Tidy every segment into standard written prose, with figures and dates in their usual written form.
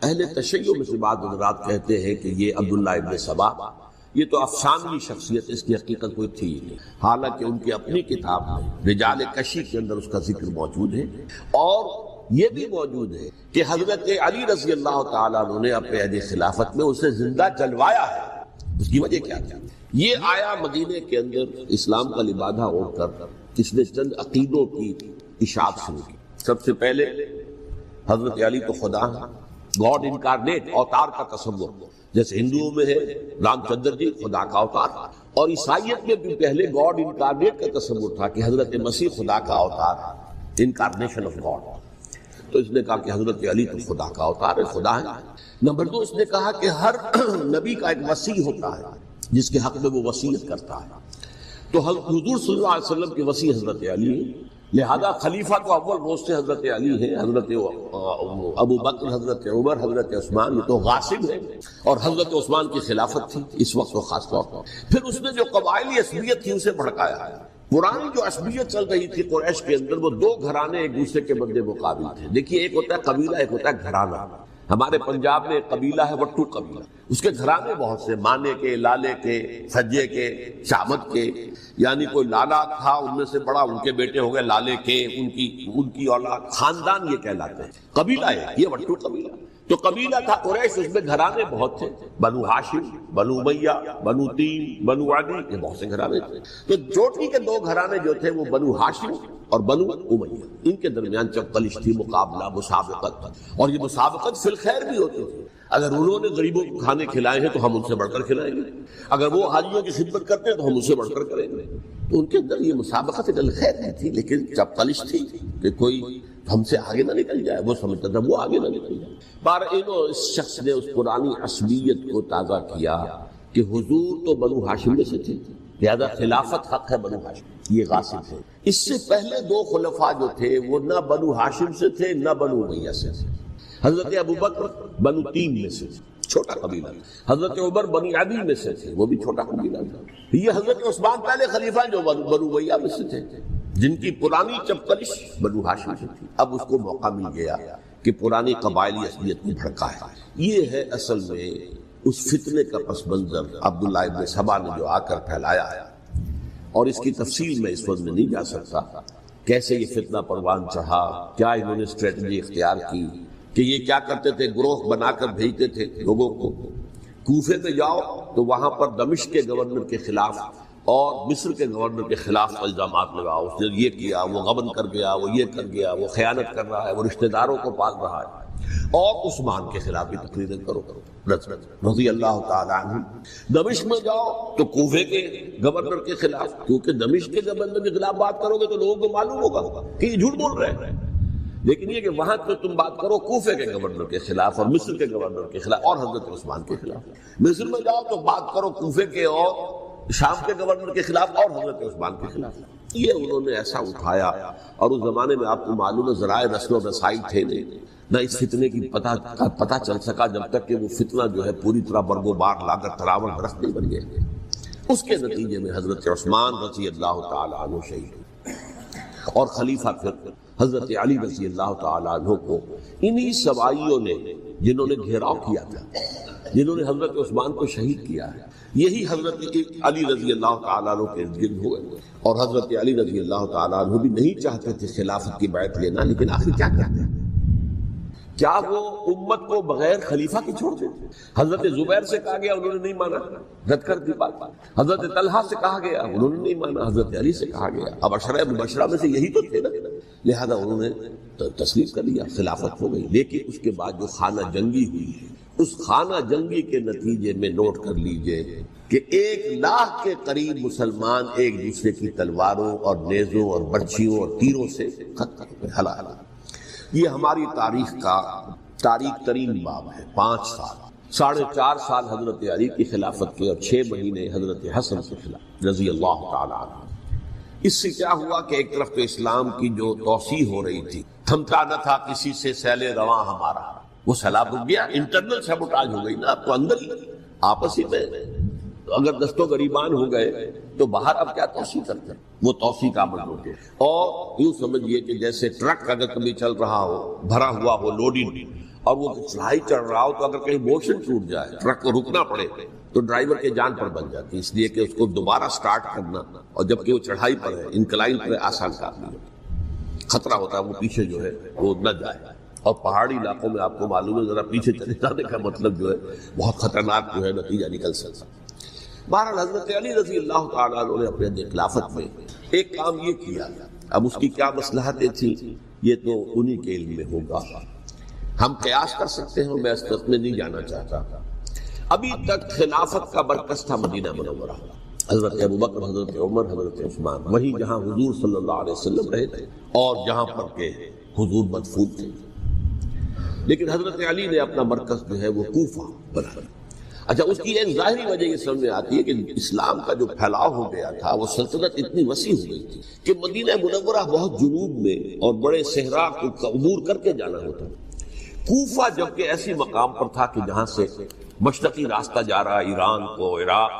اہل تشیع میں سے بعض حضرات کہتے ہیں کہ یہ عبداللہ ابن سبا یہ تو افسانوی شخصیت، اس کی حقیقت کوئی تھی ہی نہیں، حالانکہ ان کی اپنی کتاب میں رجال کشی کے اندر اس کا ذکر موجود ہے، اور یہ بھی موجود ہے کہ حضرت علی رضی اللہ تعالیٰ عنہ نے اپنے عہد خلافت میں اسے زندہ جلوایا ہے۔ اس کی وجہ کیا تھی؟ یہ آیا مدینے کے اندر اسلام کا لبادہ اوڑھ کر اس نے چند عقیدوں کی اشاعت شروع کی۔ سب سے پہلے حضرت علی تو خدا ہے، گاڈ انکارنیٹ، اوتار کا تصور، جیسے ہندوؤں میں ہے رام چندر جی خدا کا اوتار، اور عیسائیت میں بھی پہلے گاڈ انکارنیٹ کا تصور تھا کہ حضرت مسیح خدا کا اوتار، انکارنیشن آف گاڈ۔ تو اس نے کہا کہ حضرت علی تو خدا کا اوتار ہے، خدا ہے۔ نمبر دو، اس نے کہا کہ ہر نبی کا ایک وصی ہوتا ہے جس کے حق میں وہ وصیت کرتا ہے، تو حضور صلی اللہ علیہ وسلم کے وصی حضرت علی ہے، لہذا خلیفہ تو اول روز سے حضرت علی ہے، حضرت ابو بکر، حضرت عمر، حضرت عثمان، یہ تو غاصب ہے، اور حضرت عثمان کی خلافت تھی اس وقت وہ خاص طور پر۔ پھر اس نے جو قبائلی عصبیت تھی اسے بھڑکایا ہے۔ پرانی جو عصبیت چل رہی تھی قریش کے اندر، وہ دو گھرانے ایک دوسرے کے بدلے مقابل تھے۔ دیکھیے، ایک ہوتا ہے قبیلہ، ایک ہوتا ہے گھرانہ۔ ہمارے پنجاب میں ایک قبیلہ ہے وٹو قبیلہ، اس کے گھرانے بہت سے، مانے کے، لالے کے، سجے کے، شامت کے، یعنی کوئی لالا تھا ان میں سے بڑا، ان کے بیٹے ہو گئے لالے کے، ان کی اولاد، خاندان یہ کہلاتے ہیں۔ قبیلہ ہے یہ وٹو قبیلہ۔ تو قبیلہ تھا قریش، اس میں گھرانے بہت تھے، بنو ہاشم، بنو امیہ، بنو تیم، بنو عدی، یہ بہت سے گھرانے تھے۔ تو چوٹی کے دو گھرانے جو تھے وہ بنو ہاشم اور بنو امیہ، ان کے درمیان چپقلش تھی، مقابلہ، مسابقت، اور یہ مسابقت فی الخیر بھی ہوتی تھی۔ اگر انہوں نے غریبوں کو کھانے کھلائے ہیں تو ہم ان سے بڑھ کر کھلائیں گے، اگر وہ حاجیوں کی خدمت کرتے ہیں تو ہم ان سے بڑھ کر کریں گے۔ تو ان کے اندر یہ مسابقت خیر نہیں تھی، لیکن چپقلش تھی کہ کوئی ہم سے آگے نہ نکل جائے، وہ سمجھتا تھا وہ آگے نہ نکل جائے۔ اس شخص نے اس پرانی عصبیت کو تازہ کیا کہ حضور تو بنو ہاشم میں سے تھے، لہذا خلافت حق ہے بنو ہاشم، یہ غاصب ہے۔ اس سے پہلے دو خلفاء جو تھے وہ نہ بنو ہاشم سے تھے نہ بنو امیہ سے تھے۔ حضرت ابو بکر بنو تیم میں سے تھے، چھوٹا قبیلہ، حضرت عمر بنی عدی میں سے تھے، وہ بھی چھوٹا قبیلہ تھا۔ یہ حضرت عثمان پہلے خلیفہ جو بنو امیہ میں سے تھے، جن کی پرانی چپقلش بنو ہاشم سے تھی۔ اب اس کو موقع مل گیا کہ پرانی قبائلی عصبیت کو بھڑکائے۔ یہ ہے اصل میں اس فتنے کا پس منظر عبداللہ ابن سبا نے جو آ کر پھیلایا ہے، اور اس کی تفصیل میں اس وقت میں نہیں جا سکتا، کیسے یہ فتنہ پروان چڑھا، کیا انہوں نے اسٹریٹجی اختیار کی، کہ یہ کیا کرتے تھے، گروہ بنا کر بھیجتے تھے لوگوں کو، کوفے پہ جاؤ تو وہاں پر دمشق کے گورنر کے خلاف اور مصر کے گورنر کے خلاف الزامات لگاؤ، اس نے یہ کیا، وہ غبن کر گیا، وہ یہ کر گیا، وہ خیانت کر رہا ہے، وہ رشتہ داروں کو پال رہا ہے، اور عثمان کے خلاف بھی تقریریں کرو رضی اللہ تعالیٰ عنہ۔ دمشق میں جاؤ تو کوفے کے گورنر کے خلاف، کیونکہ دمشق کے گورنر کے خلاف بات کرو گے تو لوگوں کو معلوم ہوگا کہ یہ جھوٹ بول رہے ہیں، لیکن یہ کہ وہاں تو تم بات کرو کوفے کے گورنر کے خلاف اور مصر کے گورنر کے خلاف اور حضرت عثمان کے خلاف۔ مصر میں جاؤ تو بات کرو کوفے کے اور شام کے گورنر کے خلاف اور حضرت عثمان کے خلاف۔ یہ انہوں نے ایسا اٹھایا، اور اس زمانے میں آپ کو معلوم ہے ذرائع نشر و رسائی تھے نہیں، نہ اس فتنے کی پتہ چل سکا جب تک کہ وہ فتنہ جو ہے پوری طرح برگ و بار لا کر تراور درخت نہیں بن گئے۔ اس کے نتیجے میں حضرت عثمان رضی اللہ تعالیٰ عنہ شہید ہوئے، اور خلیفہ پھر حضرت علی رضی اللہ تعالیٰ عنہ کو انہی سوائیوں نے، جنہوں نے گھیراؤ کیا تھا، جنہوں نے حضرت عثمان کو شہید کیا ہے، یہی حضرت علی رضی اللہ تعالیٰ عنہ کے ارد ہوئے، اور حضرت علی رضی اللہ تعالیٰ عنہ بھی نہیں چاہتے تھے خلافت کی بیعت لینا، لیکن آخر کیا کرتے ہیں؟ کیا وہ امت کو بغیر خلیفہ کی چھوڑ دیتے؟ حضرت زبیر سے کہا گیا، انہوں نے نہیں مانا، رد کر دی بات۔ حضرت طلحہ سے کہا گیا، انہوں نے نہیں مانا، حضرت علی سے کہا گیا، اب عشرہ مبشرہ میں سے یہی تو تھے نا، لہذا انہوں نے تسلیم کر لیا، خلافت ہو گئی۔ لیکن اس کے بعد جو خانہ جنگی ہوئی ہے، اس خانہ جنگی کے نتیجے میں نوٹ کر لیجئے کہ 1,00,000 کے قریب مسلمان ایک دوسرے کی تلواروں اور نیزوں اور برچھیوں اور تیروں سے ختم ہلاک۔ یہ ہماری تاریخ کا تاریخ ترین باب ہے۔ 5 سال، 4.5 سال حضرت علی کی خلافت کے، اور 6 مہینے حضرت حسن کے خلاف رضی اللہ تعالیٰ عنہ۔ اس سے کیا ہوا کہ ایک طرف تو اسلام کی جو توسیع ہو رہی تھی، تھمتا نہ تھا کسی سے سیل رواں ہمارا، وہ سیلاب رک گیا، انٹرنل سیبوٹاج ہو گئی نا، اب تو اندر ہی آپس ہی میں اگر دست و گریبان ہو گئے تو باہر اب کیا توسیع کرتے ہیں، وہ توسیع کا عمل ہوتے ہیں۔ اور یوں سمجھیے کہ جیسے ٹرک اگر کبھی چل رہا ہو، بھرا ہوا ہو، لوڈنگ، اور وہ چڑھائی چڑھ رہا ہو تو اگر کہیں موشن ٹوٹ جائے، ٹرک کو رکنا پڑے تو ڈرائیور کے جان پر بن جاتی، اس لیے کہ اس کو دوبارہ سٹارٹ کرنا، اور جبکہ وہ چڑھائی پر ہے، انکلائن پر ہے، آسان کام نہیں ہوتا، خطرہ ہوتا ہے وہ پیچھے جو ہے وہ نہ جائے۔ اور پہاڑی علاقوں میں آپ کو معلوم ہے ذرا پیچھے چلے جانے کا مطلب جو ہے بہت خطرناک جو ہے نتیجہ نکل سکتا۔ بہرحال حضرت علی رضی اللہ تعالیٰ عنہ نے اپنے خلافت میں ایک کام یہ کیا، اب اس کی کیا مصلحتیں تھیں یہ تو انہی کے علم میں ہوگا، ہم قیاس کر سکتے ہیں، میں اس طرف میں نہیں جانا چاہتا۔ ابھی تک خلافت کا مرکز تھا مدینہ منورہ، حضرت ابوبکر، حضرت عمر، حضرت عثمان، وہی جہاں حضور صلی اللہ علیہ وسلم رہے تھے اور جہاں پر کہ حضور مدفون تھے۔ لیکن حضرت علی نے اپنا مرکز جو ہے وہ کوفہ بنا۔ اچھا، اس کی ایک ظاہری وجہ یہ سمجھ میں آتی ہے کہ اسلام کا جو پھیلاؤ ہو گیا تھا، وہ سلطنت اتنی وسیع ہو گئی تھی کہ مدینہ منورہ بہت جنوب میں اور بڑے صحرا کو عبور کر کے جانا ہوتا۔ کوفہ جبکہ ایسی مقام پر تھا کہ جہاں سے مشرقی راستہ جا رہا ہے ایران کو، عراق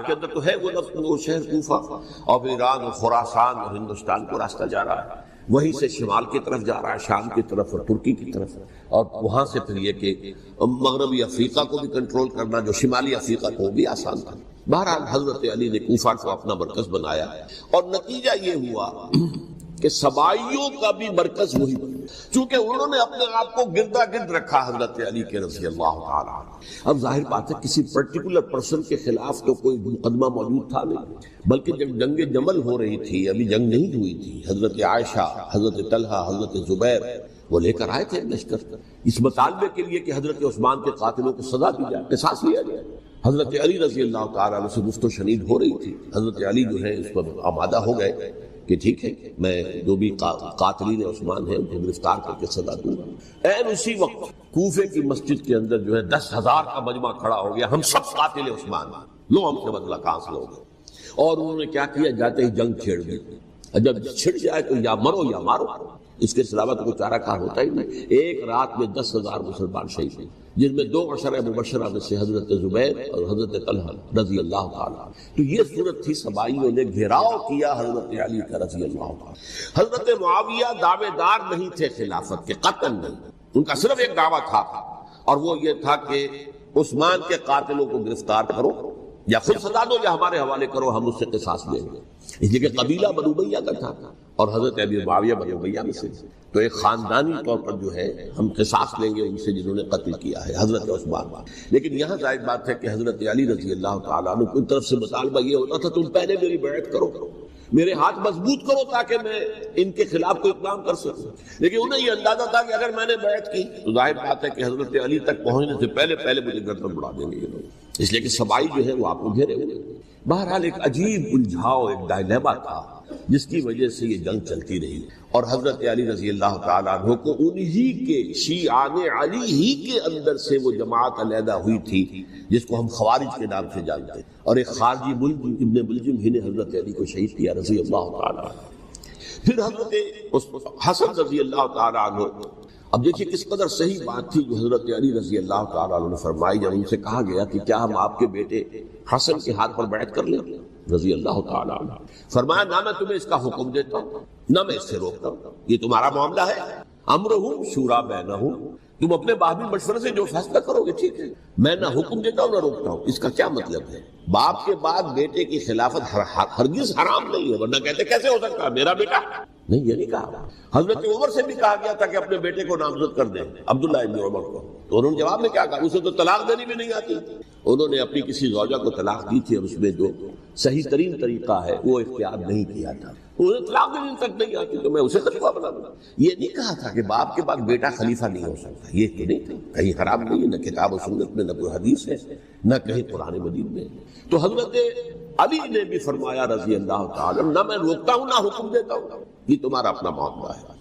کے اندر تو ہے وہ شہر کوفہ، اور پھر ایران اور خراسان اور ہندوستان کو راستہ جا رہا ہے، وہیں سے شمال کی طرف جا رہا ہے، شام کی طرف اور ترکی کی طرف، اور وہاں سے پھر یہ کہ مغربی افریقہ کو بھی کنٹرول کرنا، جو شمالی افریقہ کو بھی آسان تھا۔ بہرحال حضرت علی نے کوفہ کو اپنا مرکز بنایا، اور نتیجہ یہ ہوا کہ سبائیوں کا بھی مرکز وہی بنا، چونکہ انہوں نے اپنے آپ کو گردا گرد رکھا حضرت علی کے رضی اللہ تعالیٰ عنہ۔ اب ظاہر بات ہے کسی پرٹیکولر پرسن کے خلاف تو کوئی مقدمہ موجود تھا نہیں، بلکہ جب جنگ جمل ہو رہی تھی، ابھی جنگ نہیں ہوئی تھی، حضرت عائشہ، حضرت طلحہ، حضرت زبیر وہ لے کر آئے تھے لشکر اس مطالبے کے لیے کہ حضرت عثمان کے قاتلوں کو سزا دی جائے، قصاص لیا جائے۔ حضرت علی رضی اللہ تعالیٰ عنہ سے گفت و شنید ہو رہی تھی، حضرت علی جو ہے اس پر آمادہ ہو گئے کہ ٹھیک ہے، میں جو بھی قاتلین عثمان ہیں ان کو گرفتار کر کے سزا دوں گا۔ این اسی وقت کوفے کی مسجد کے اندر جو ہے 10,000 کا مجمع کھڑا ہو گیا، ہم سب قاتل عثمان، لو ہم سے بدلہ کہاں سے لوگے، اور انہوں نے کیا کیا، جاتے ہی جنگ چھیڑ دی۔ جب چھڑ جائے تو یا مرو یا مارو، اس کے علاوہ تو کوئی چارہ کار ہوتا ہی نہیں۔ ایک رات میں 10,000 مسلمان شہید ہوئے، جن میں 2 عشرہ مبشرہ میں سے حضرت زبیر اور حضرت طلحہ رضی اللہ تعالیٰ۔ تو یہ صورت تھی، سبائیوں نے گھیراؤ کیا حضرت علی کا رضی اللہ تعالیٰ۔ حضرت معاویہ دعوے دار نہیں تھے خلافت کے، قطعاً نہیں، ان کا صرف ایک دعویٰ تھا، اور وہ یہ تھا کہ عثمان کے قاتلوں کو گرفتار کرو، یا خود سزا دو یا ہمارے حوالے کرو، ہم اس سے قصاص لیں گے۔ اس لیے کہ قبیلہ بنو امیہ کا تھا، اور حضرت ابی معاویہ بنو امیہ میں سے، تو ایک خاندانی طور پر جو ہے ہم قصاص لیں گے ان سے جنہوں نے قتل کیا ہے حضرت عثمان۔ لیکن یہاں ظاہر بات ہے کہ حضرت علی رضی اللہ تعالیٰ عنہ کی طرف سے مطالبہ یہ ہوتا تھا تم پہلے میری بیعت کرو، میرے ہاتھ مضبوط کرو تاکہ میں ان کے خلاف کوئی اقدام کر سکوں۔ لیکن انہیں یہ اندازہ تھا کہ اگر میں نے بیعت کی تو ظاہر بات ہے کہ حضرت علی تک پہنچنے سے پہلے مجھے گردن اڑا دیں گے یہ لوگ، اس لیے کہ سبائی جو ہے وہ آپ کو گھیرے ہوئے۔ بہرحال ایک عجیب الجھاؤ، ایک ڈائلیما تھا جس کی وجہ سے یہ جنگ چلتی رہی، اور حضرت علی رضی اللہ تعالیٰ عنہ کو انہی کے شیعان علی ہی کے اندر سے وہ جماعت علیحدہ ہوئی تھی جس کو ہم خوارج کے نام سے جانتے ہیں، اور ایک خارجی ملجم ابن ملجم ہی نے حضرت علی کو شہید کیا رضی اللہ تعالیٰ عنہ۔ پھر حضرت حسن رضی اللہ تعالیٰ عنہ، اب دیکھیے کس قدر صحیح بات تھی جو حضرت علی رضی اللہ تعالیٰ عنہ نے فرمائی جب ان سے کہا گیا کہ کیا ہم آپ کے بیٹے حسن کے ہاتھ پر بیعت کر لیں رضی اللہ تعالیٰ عنہ۔ فرمایا نہ میں تمہیں اس کا حکم دیتا ہوں نہ میں اس سے روکتا ہوں، یہ تمہارا معاملہ ہے، امرہم شورا بینہم، تم اپنے باہمی مشورے سے جو فیصلہ کرو گے ٹھیک ہے، میں نہ حکم دیتا ہوں نہ روکتا ہوں۔ اس کا کیا مطلب ہے؟ باپ کے بعد بیٹے کی خلافت ہرگز حرام نہیں ہے، ورنہ کہتے کیسے ہو سکتا ہے میرا بیٹا؟ نہیں، یہ نہیں کہا۔ حضرت عمر سے بھی کہا گیا تھا کہ اپنے بیٹے کو نامزد کر دیں، عبداللہ ابن عمر کو، تو انہوں نے جواب میں کیا کہا؟ اسے تو طلاق دینی بھی نہیں آتی۔ انہوں نے اپنی کسی زوجہ کو طلاق دی تھی اور اس میں جو صحیح ترین طریقہ ہے وہ اختیار نہیں کیا تھا، انہیں طلاق دینے تک نہیں آتی تو میں اسے خلیفہ بنا دوں۔ یہ نہیں کہا تھا کہ باپ کے بعد بیٹا خلیفہ نہیں ہو سکتا، یہ تو نہیں تھا، کہیں حرام نہیں ہے، نہ کتاب و سنت میں، نہ کوئی حدیث ہے، نہ کہیں قرآن مجید میں۔ تو حضرت علی نے بھی فرمایا رضی اللہ تعالیٰ نہ میں روکتا ہوں نہ حکم دیتا ہوں، یہ تمہارا اپنا معاملہ ہے۔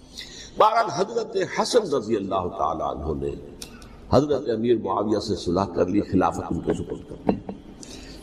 بہرحال حضرت حسن رضی اللہ تعالیٰ عنہ نے حضرت امیر معاویہ سے صلح کر لی، خلافت ان کو سپرد کر دی۔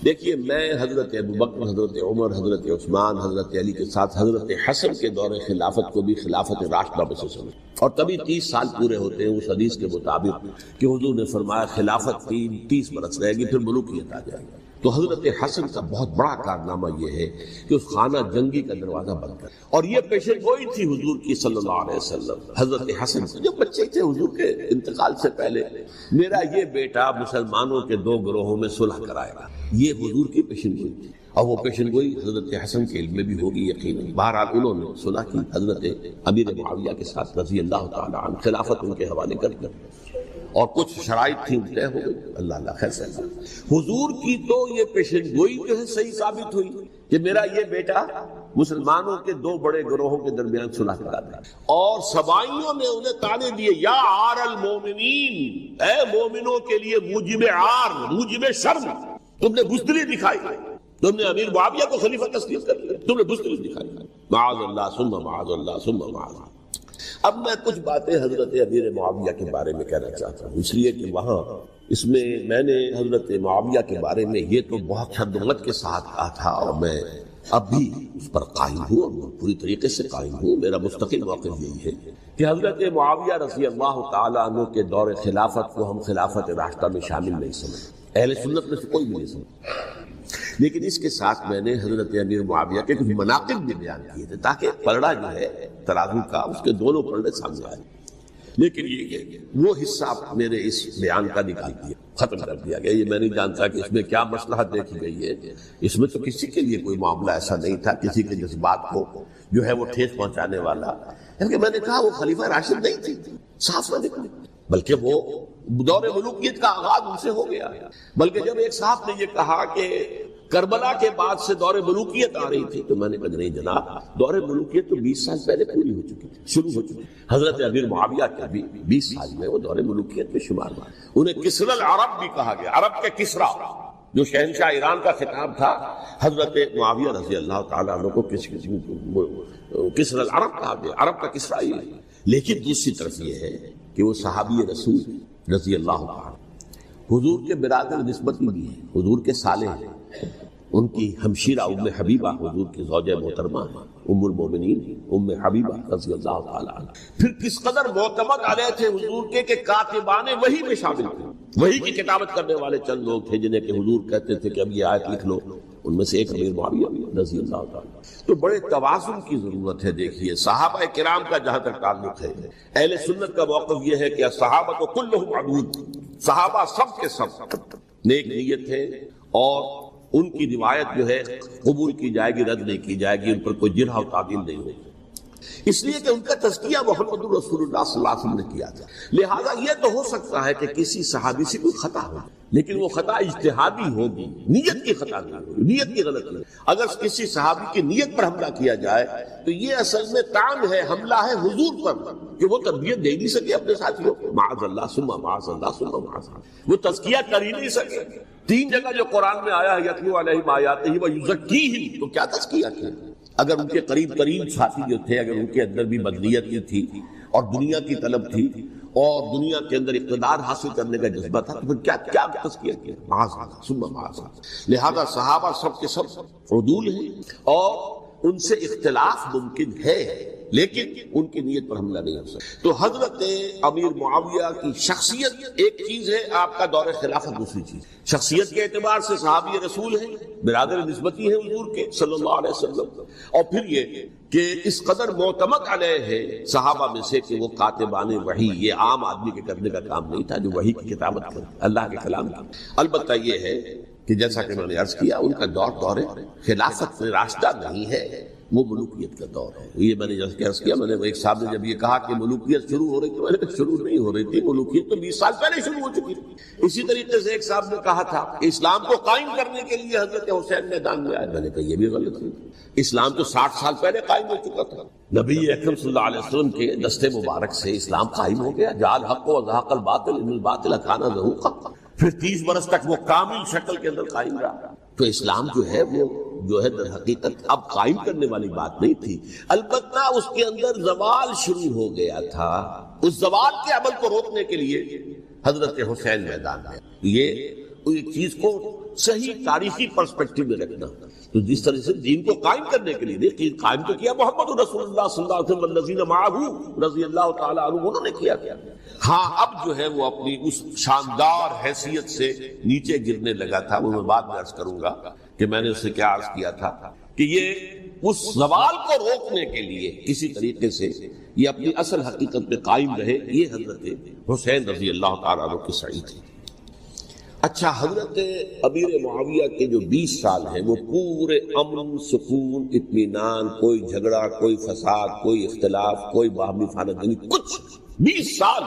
دیکھیے میں حضرت ابوبکر، حضرت عمر، حضرت عثمان، حضرت علی کے ساتھ حضرت حسن کے دور خلافت کو بھی خلافت راشدہ میں سے سمجھ، اور تبھی 30 سال پورے ہوتے ہیں اس حدیث کے مطابق کہ حضور نے فرمایا خلافت 30 برس رہے گی پھر ملوکیت آ جائے گی۔ تو حضرت حسن کا بہت بڑا کارنامہ یہ ہے کہ اس خانہ جنگی کا دروازہ بند کر، اور یہ پیشن گوئی تھی حضور کی صلی اللہ علیہ وسلم حضرت حسن سے، جب بچے تھے حضور کے انتقال سے پہلے، میرا یہ بیٹا مسلمانوں کے دو گروہوں میں صلح کرائے گا، یہ حضور کی پیشن گوئی تھی، اور وہ پیشن گوئی حضرت حسن کے علم میں بھی ہوگی یقیناً۔ بہرحال انہوں نے صلح کی حضرت امیر معاویہ کے ساتھ رضی اللہ تعالی عنہ، خلافت ان کے حوالے کر کر، اور کچھ شرائط تھی طے ہو گئی، اللہ خیر سے۔ حضور کی تو یہ پیشن گوئی جو ہے صحیح ثابت ہوئی کہ میرا یہ بیٹا مسلمانوں کے دو بڑے گروہوں کے درمیان صلح کرا دے، اور سبائیوں نے انہیں تانے دیے، یا عار المومنین، اے مومنوں کے لیے موجب عار، موجب شرم، تم نے بزدلی دکھائی، تم نے امیر معاویہ کو خلیفہ تسلیم کر لیا، تم نے بزدلی دکھائی، معاذ اللہ ثم معاذ اللہ ثم معاذ اللہ۔ اب میں کچھ باتیں حضرت امیر معاویہ کے بارے میں کہنا چاہتا ہوں، اس لیے کہ وہاں اس میں میں نے حضرت معاویہ کے بارے میں یہ تو بہت حدت کے ساتھ کہا تھا، اور میں اب بھی اس پر قائم ہوں اور پوری طریقے سے قائم ہوں۔ میرا مستقل موقف یہی ہے کہ حضرت معاویہ رضی اللہ تعالیٰ عنہ کے دور خلافت کو ہم خلافت راشدہ میں شامل نہیں سمجھتے، اہل سنت میں سے کوئی بھی نہیں سمجھتا، لیکن اس کے ساتھ میں نے حضرت امیر معاویہ کے کچھ مناقب بھی بیان کیے تھے تاکہ پلڑا جو ہے ترازو کا اس کے دونوں پلڑے سامنے آئے، لیکن یہ وہ حصہ میرے اس بیان کا نکال دیا، ختم کر دیا گیا۔ یہ میں نہیں جانتا کہ اس میں کیا مصلحت دیکھی گئی ہے، اس میں تو کسی کے لیے کوئی معاملہ ایسا نہیں تھا کسی کے جذبات کو جو ہے وہ ٹھیس پہنچانے والا، کیونکہ میں نے کہا وہ خلیفہ راشد نہیں تھی، صاف نہ نکلی، بلکہ وہ دور ملوکیت کا آغاز ان سے ہو گیا۔ بلکہ جب ایک صاحب نے یہ کہا کہ کربلا کے بعد سے دور ملوکیت آ رہی تھی، تو میں نے کہا نہیں جناب، دور ملوکیت تو 20 سال پہلے پوری ہو چکی تھی، شروع ہو چکی۔ حضرت امیر معاویہ کے بھی 20 سال میں وہ دور ملوکیت میں شمار ہوا، انہیں کسری العرب بھی کہا گیا، عرب کے کسریٰ جو شہنشاہ ایران کا خطاب تھا، حضرت معاویہ رضی اللہ تعالیٰ عنہ کو کسری العرب کہا گیا، عرب کا کسریٰ ہی ہے۔ لیکن دوسری طرف یہ ہے کہ وہ صحابی رسول رضی اللہ تعالیٰ حضور کے برادر نسبتی بھی ہیں، حضور کے صالح ہیں، ان کی ہمشیرہ ام حبیبہ حضور کی زوجہ محترمہ ام المومنین ام حبیبہ رضی اللہ تعالیٰ عنہ۔ پھر کس قدر معتمد علیہ تھے حضور کے کہ کاتبان وحی میں شامل تھے، وحی کی کتابت کرنے والے چند لوگ تھے جنہیں کہ حضور کہتے تھے کہ اب یہ آیت لکھ لو، ان میں سے ایک امیر معاویہ رضی اللہ تعالیٰ۔ تو بڑے توازن کی ضرورت ہے۔ دیکھیے صحابہ کرام کا جہاں تک تعلق ہے، اہل سنت کا موقف یہ ہے کہ صحابہ کلہم عدول، صحابہ سب کے سب نیک نیت ہے، اور ان کی روایت جو ہے قبول کی جائے گی، رد نہیں کی جائے گی، ان پر کوئی جرح و تعدیل نہیں ہوگی، اس لیے کہ ان کا تزکیہ محمد رسول اللہ صلی اللہ علیہ وسلم نے کیا تھا۔ لہذا یہ تو ہو سکتا ہے کہ کسی صحابی سے کوئی خطا ہو، لیکن وہ خطا اجتہادی ہوگی، نیت کی خطا نہیں ہوگی، نیت کی غلط نہیں۔ اگر کسی صحابی کی نیت پر حملہ کیا جائے تو یہ اصل میں طعن ہے، حملہ ہے حضور پر کہ وہ تربیت دے نہیں سکے اپنے ساتھیوں کو، معاذ اللہ ثم معاذ اللہ ثم معاذ اللہ، وہ تزکیہ کر ہی نہیں سکے۔ 3 جگہ جو قرآن میں آیا ہے یتلو علیہم آیاتہ ویزکیہم، تو کیا تزکیہ کیا؟ اگر ان کے قریب ترین ساتھی جو تھے، اگر ان کے اندر بھی بدنیت کی تھی اور دنیا کی طلب تھی اور دنیا کے اندر اقتدار حاصل کرنے کا جذبہ تھا، تو پھر کیا تزکیہ کیا؟ معاذ اللہ ثم معاذ اللہ۔ لہذا صحابہ سب کے سب عدول ہیں، اور ان سے اختلاف ممکن ہے، لیکن ان کی نیت پر حملہ نہیں ہو سکتا۔ تو حضرت امیر معاویہ کی شخصیت ایک چیز ہے، آپ کا دور خلافت دوسری چیز۔ شخصیت کے اعتبار سے صحابی رسول ہیں، برادر نسبتی ہیں حضور کے صلی اللہ علیہ وسلم، اور پھر یہ کہ اس قدر معتمد علیہ ہے صحابہ میں سے کہ وہ کاتبان وحی، یہ عام آدمی کے کرنے کا کام نہیں تھا جو وحی کی کتابت کرے اللہ کے کلام کی۔ البتہ یہ ہے کہ جیسا کہ میں نے عرض کیا، ان کا دور خلافت راشدہ نہیں ہے، وہ ملوکیت کا دور ہے۔ یہ میں نے جیسے کہ عرض کیا، میں نے ایک صاحب نے جب یہ کہا کہ ملوکیت شروع ہو رہی تھی، میں نے کہا شروع نہیں ہو رہی تھی، ملوکیت تو 20 سال پہلے شروع ہو چکی تھی۔ اسی طریقے سے ایک صاحب نے کہا تھا کہ اسلام کو قائم کرنے کے لیے حضرت حسین میدان میں آئے، میں نے کہا یہ بھی غلط ہے، اسلام تو 60 سال پہلے قائم ہو چکا تھا، نبی اکرم صلی اللہ علیہ وسلم کے دستے مبارک سے اسلام قائم ہو گیا، جعل حق و زہق الباطل ان الباطل کان زہوقا، پھر 30 برس تک وہ کامل شکل کے اندر قائم رہا۔ تو اسلام جو ہے وہ جو ہے در حقیقت اب قائم کرنے والی بات نہیں تھی، البتہ اس کے اندر زوال شروع ہو گیا تھا، اس زوال کے عمل کو روکنے کے لیے حضرت حسین میدان میں۔ یہ چیز کو صحیح تاریخی پرسپیکٹو میں رکھنا تو جس طرح سے دین کو قائم کرنے کے لیے قائم تو کیا محمد رسول اللہ صلی اللہ علیہ وسلم والذین معہ رضی اللہ تعالی عنہ، انہوں نے کیا. ہاں اب جو ہے وہ اپنی اس شاندار حیثیت سے نیچے گرنے لگا تھا. وہ میں بعد میں عرض کروں گا کہ میں نے اس سے کیا عرض کیا تھا کہ یہ اس زوال کو روکنے کے لیے کسی طریقے سے یہ اپنی اصل حقیقت پہ قائم رہے. یہ حضرت حسین رضی اللہ تعالیٰ عنہ کی سعی تھی. اچھا، حضرت امیر معاویہ کے جو 20 سال ہیں وہ پورے امن، سکون، اطمینان، کوئی جھگڑا، کوئی فساد، کوئی اختلاف، کوئی باہمی خانہ، کچھ 20 سال.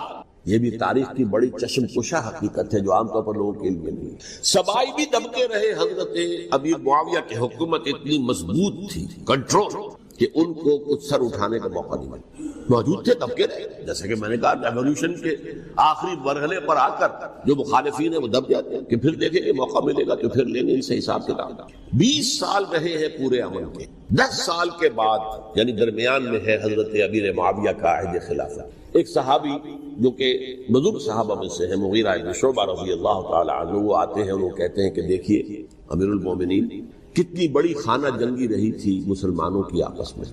یہ بھی تاریخ کی بڑی چشم کشا حقیقت ہے جو عام طور پر لوگوں کے لیے نہیں. سبائی بھی دبکے رہے. حضرت امیر معاویہ کی حکومت اتنی مضبوط تھی، کنٹرول، کہ ان کو کچھ سر اٹھانے کا موقع نہیں ملا. موجود تھے، دبکے رہے. جیسے کہ میں نے کہا ریولیوشن کے آخری مرحلے پر آ کر جو مخالفین ہیں وہ دب جاتے ہیں کہ پھر دیکھیں کہ موقع ملے گا تو پھر لیں گے ان سے حساب کتاب. 20 سال رہے ہیں پورے امن کے. 10 سال کے بعد یعنی درمیان میں ہے حضرت امیر معاویہ کا عہد خلافت. ایک صحابی جو کہ بزرگ صحابہ میں سے ہیں، مغیرہ بن شعبہ رضی اللہ تعالی عنہ، وہ آتے ہیں اور وہ کہتے ہیں کہ دیکھیے امیر المومنین، کتنی بڑی خانہ جنگی رہی تھی مسلمانوں کی آپس میں،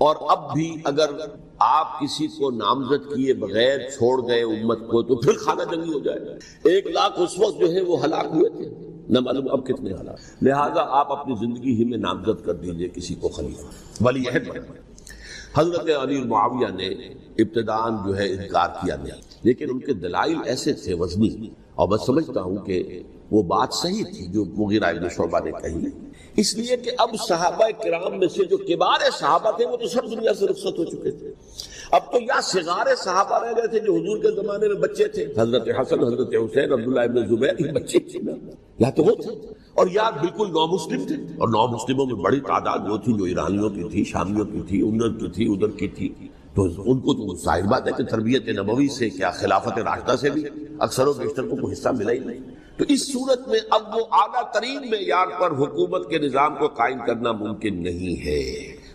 اور اب بھی اگر آپ کسی کو نامزد کیے بغیر چھوڑ گئے امت کو تو پھر خانہ جنگی ہو جائے گا. 1 لاکھ اس وقت جو ہے وہ ہلاک ہوئے تھے، نہ معلوم اب کتنے ہلاک. لہذا آپ اپنی زندگی ہی میں نامزد کر دیجئے کسی کو خلیفہ، ولی عہد بنائیں. حضرت امیر معاویہ نے ابتداءً جو ہے انکار کیا نہیں، لیکن ان کے دلائل ایسے تھے وزنی، اور میں سمجھتا ہوں کہ وہ بات صحیح تھی جو مغیرہ بن شعبہ نے کہی. اس لیے کہ اب صحابہ کرام میں سے جو کبار صحابہ تھے وہ تو سب دنیا سے رخصت ہو چکے تھے. اب تو یا صغار صحابہ رہ گئے تھے جو حضور کے زمانے میں بچے تھے، حضرت حسن، حضرت حسین، عبداللہ ابن زبیر، یہ بچے تھے نا، یا تو وہ تھے، اور یا بالکل نو مسلم تھے. اور نو مسلموں میں بڑی تعداد وہ تھی جو ایرانیوں کی تھی، شامیوں کی تھی، ادھر کی تھی، ادھر کی تھی. تو ان کو تو ظاہر بات ہے کہ تربیت نبوی سے کیا خلافت راشدہ سے بھی اکثر و بیشتر کو کوئی حصہ ملا ہی نہیں. تو اس صورت میں اب وہ اعلیٰ ترین معیار پر حکومت کے نظام کو قائم کرنا ممکن نہیں ہے.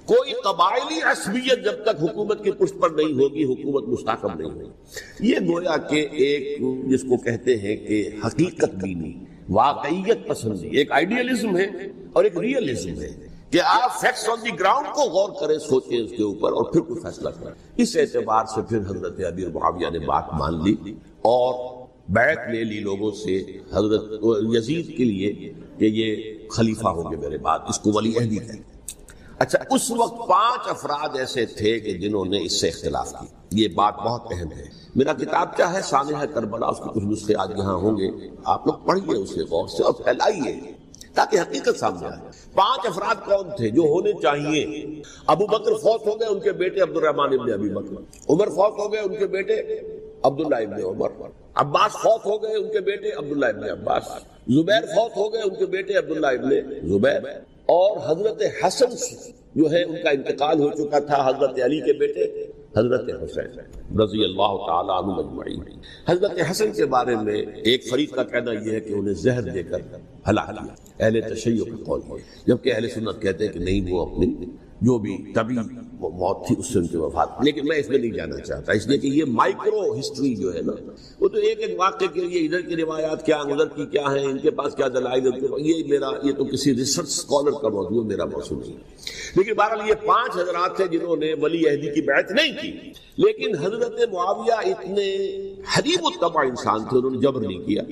کوئی قبائلی عصبیت جب تک حکومت کی پشت پر نہیں ہوگی حکومت مستحکم نہیں ہوگی. یہ گویا کہ ایک جس کو کہتے ہیں کہ حقیقت بینی، واقعیت پسندی، ایک آئیڈیالزم ہے اور ایک ریئلزم ہے کہ آپ فیکٹس آن دی گراؤنڈ کو غور کریں، سوچیں اس کے اوپر اور پھر کوئی فیصلہ کریں. اس اعتبار سے پھر حضرت امیر معاویہ نے بات مان لی اور بیعت لے لی لوگوں سے حضرت یزید کے لیے کہ یہ خلیفہ ہوں گے میرے بعد، اس کو ولی عہدی کہتے ہیں. اچھا، اس وقت 5 افراد ایسے تھے کہ جنہوں نے اس سے اختلاف کیا. یہ بات بہت اہم ہے. میرا کتاب کیا ہے سانحہ کربلا، اس کے کچھ نسخے آج یہاں ہوں گے، آپ لوگ پڑھیے اسے غور سے اور پھیلائیے تاکہ حقیقت سامنے آئے. 5 افراد کون تھے جو ہونے چاہیے؟ ابو بکر فوت ہو گئے، ان کے بیٹے عبد الرحمن ابن ابی بکر. عمر فوت ہو گئے، ان کے بیٹے عبداللہ ابن عمر. عباس فوت ہو گئے، ان کے بیٹے عبداللہ ابن عباس. زبیر فوت ہو گئے، ان کے بیٹے عبداللہ ابن زبیر. اور حضرت حسن جو ہے ان کا انتقال ہو چکا تھا، حضرت علی کے بیٹے حضرت حسین رضی اللہ تعالی عنہ اجمعین. حضرت حسن کے بارے میں ایک فریق کا کہنا یہ ہے کہ انہیں زہر دے کر ہلاک کیا، اہل تشیع کا قول ہے، جبکہ اہل سنت کہتے ہیں کہ نہیں، وہ اپنی جو بھی طبی موت تھی اس سے ان کی وفات. لیکن میں اس میں نہیں جانا چاہتا، اس لیے کہ یہ مائکرو ہسٹری جو ہے نا، وہ تو ایک ایک واقعے کے لیے ادھر کی روایات کیا، ادھر کی کیا ہیں، ان کے پاس کیا دلائل، یہ تو کسی ریسرچ اسکالر کا موضوع، میرا موضوع نہیں. لیکن بہرحال یہ 5 حضرات تھے جنہوں نے ولی عہدی کی بیعت نہیں کی. لیکن حضرت معاویہ اتنے حریب الطبع انسان تھے، انہوں نے جبر نہیں کیا،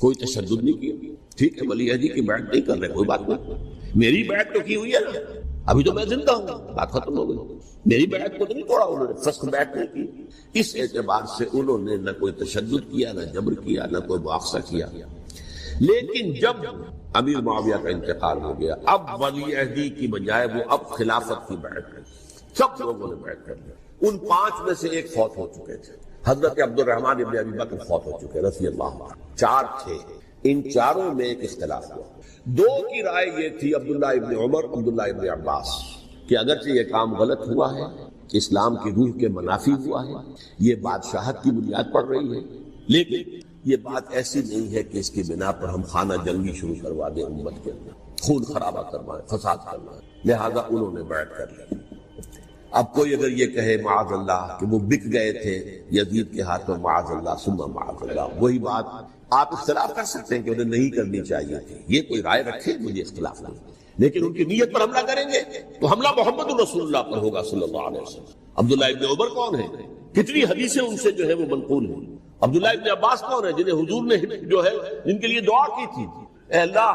کوئی تشدد نہیں کیا. ٹھیک ہے، ولی عہدی کی بیعت نہیں کر رہے، کوئی بات نہیں، میری بیعت تو کی ہوئی ہے نا، ابھی تو میں زندہ ہوں، بات ختم ہو گئی. میری بیعت کو تو نہیں توڑا انہوں نے، فسخ بیعت نہیں کی. اس اعتبار سے انہوں نے نہ کوئی تشدد کیا، نہ جبر کیا، نہ کوئی مواخذہ کیا. لیکن جب امیر معاویہ کا انتقال ہو گیا، اب ولی عہدی کی بجائے وہ اب خلافت کی بیعت کر، سب لوگوں نے بیعت کر لیا. ان 5 میں سے ایک فوت ہو چکے تھے، حضرت عبد الرحمن ابن ابی بکر فوت ہو چکے رضی اللہ عنہ. 4 تھے، ان 4 میں ایک اختلاف ہوا. 2 کی رائے یہ تھی، عبداللہ ابن عمر، عبداللہ ابن عباس، کہ اگرچہ یہ کام غلط ہوا ہے، اسلام کی روح کے منافی ہوا ہے، یہ بادشاہت کی بنیاد پڑ رہی ہے، لیکن یہ بات ایسی نہیں ہے کہ اس کی بنا پر ہم خانہ جنگی شروع کروا دیں، امت کے اندر خون خرابہ کروائیں، فساد کروائیں. لہذا انہوں نے بیعت کر لی. اب کوئی اگر یہ کہے معاذ اللہ کہ وہ بک گئے تھے یزید کے ہاتھ میں، معاذ اللہ ثم معاذ اللہ، وہی بات آپ اختلاف کر سکتے ہیں کہ انہیں نہیں کرنی چاہیے تھی. یہ کوئی رائے رکھے، مجھے اختلاف نہیں. لیکن ان کی نیت پر حملہ کریں گے تو حملہ محمد رسول اللہ پر ہوگا صلی اللہ علیہ وسلم۔ عبداللہ ابن عمر کون ہے؟ کتنی حدیثیں ان سے جو ہے وہ منقول ہیں۔ عبداللہ ابن عباس کون ہے؟ جنہیں حضور نے جو ہے جن کے لیے دعا کی تھی، اے اللہ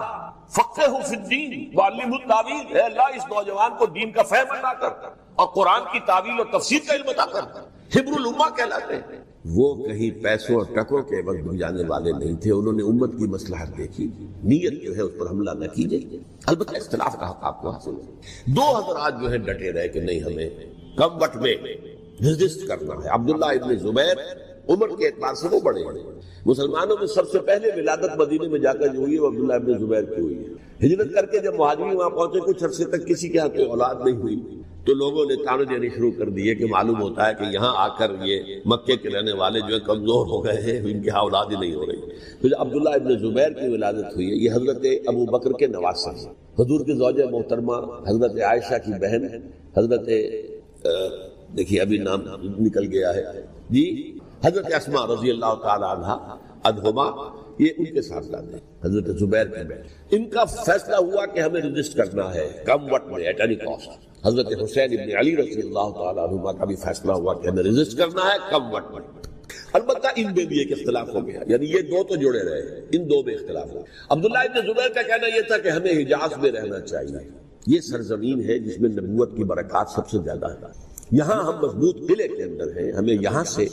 فقہہ فی الدین وعلمہ التاویل، اے اللہ اس نوجوان کو دین کا فہم عطا کر اور قرآن کی تعویل اور تفسیر کا علم عطا کر۔ حبر الامہ کہلاتے ہیں۔ وہ کہیں پیسوں اور ٹکوں کے وقت بھی جانے والے نہیں تھے، انہوں نے امت کی مصلحت دیکھی، نیت جو ہے اس پر حملہ نہ کیجیے۔ البتہ اختلاف کا حق آپ کو حاصل ہے۔ دو حضرات جو ہے ڈٹے رہے کہ نہیں، ہمیں کم وقت میں رجسٹ کرنا ہے۔ عبداللہ ابن زبیر عمر کے اعتبار سے وہ بڑے مسلمانوں میں سب سے پہلے ولادت مدینے میں جا کر جو ہوئی ہے وہ عبداللہ ابن زبیر کی ہوئی ہے۔ ہجرت کر کے جب مہاجرین وہاں پہنچے، کچھ عرصے تک کسی کے ہاں کوئی اولاد نہیں ہوئی تو لوگوں نے تانے دینے شروع کر دیے کہ معلوم ہوتا ہے کہ یہاں آ کر یہ مکے کے رہنے والے جو ہے کمزور ہو گئے ہیں، ان کی اولاد ہی نہیں ہو رہی۔ تو جب عبداللہ ابن زبیر کی ولادت ہوئی ہے، یہ حضرت ابو بکر کے نواسہ ہیں، حضور کی زوجہ محترمہ حضرت عائشہ کی بہن، حضرت دیکھیے ابھی نام نکل گیا ہے جی، حضرت اسماء رضی اللہ تعالی عنہا عنہما، یہ ان کے ساتھ لاتے ہیں حضرت زبیر کے بیٹے۔ ان کا فیصلہ ہوا کہ ہمیں رجسٹ کرنا ہے کم وقت میں، ایٹ اینی کاسٹ۔ حضرت حسین ابن علی رضی اللہ تعالی عنہما کا بھی فیصلہ ہوا کہ ہمیں رجسٹ کرنا ہے کم وقت میں۔ البتہ ان میں بھی ایک اختلاف ہو گیا، یعنی یہ دو تو جڑے رہے، ان دو میں اختلاف ہوا۔ عبداللہ ابن زبیر کا کہنا یہ تھا کہ ہمیں حجاز میں رہنا چاہیے، یہ سرزمین ہے جس میں نبوت کی برکات سب سے زیادہ ہے، یہاں ہم مضبوط قلعے کے اندر ہیں، ہمیں یہاں سے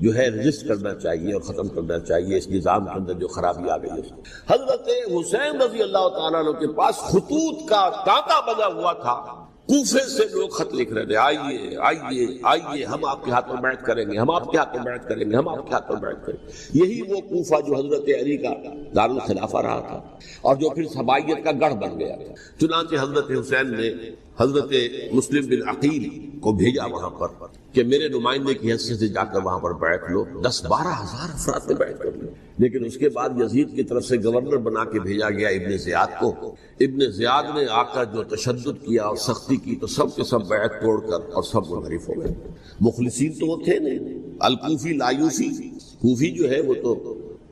جو ہے رجسٹ کرنا چاہیے اور ختم کرنا چاہیے اس نظام کے اندر جو خرابی آ گئی ہے۔ حضرت حسین رضی اللہ تعالیٰ عنہ کے پاس خطوط کا تانتا بنا ہوا تھا، کوفے سے لوگ خط لکھ رہے تھے، آئیے آئیے آئیے، ہم آپ کے ہاتھ میں بیعت کریں گے، ہم آپ کے ہاتھ میں بیعت کریں گے، ہم آپ کے ہاتھ میں بیعت کریں گے۔ یہی وہ کوفہ جو حضرت علی کا دارالخلافہ رہا تھا اور جو پھر سبائیت کا گڑھ بن گیا تھا۔ چنانچہ حضرت حسین نے حضرت مسلم بن عقیل کو بھیجا وہاں پر کہ میرے نمائندے کی حیثیت سے جا کر وہاں پر بیعت لو۔ 10-12 ہزار افراد نے بیعت کر لی، لیکن اس کے بعد یزید کی طرف سے گورنر بنا کے بھیجا گیا ابن زیاد کو۔ ابن زیاد نے آ کر جو تشدد کیا اور سختی کی تو سب کے سب بیعت توڑ کر اور سب منحرف ہو گئے۔ مخلصین تو وہ تھے نہیں، الکوفی لایوسی، کوفی جو ہے وہ تو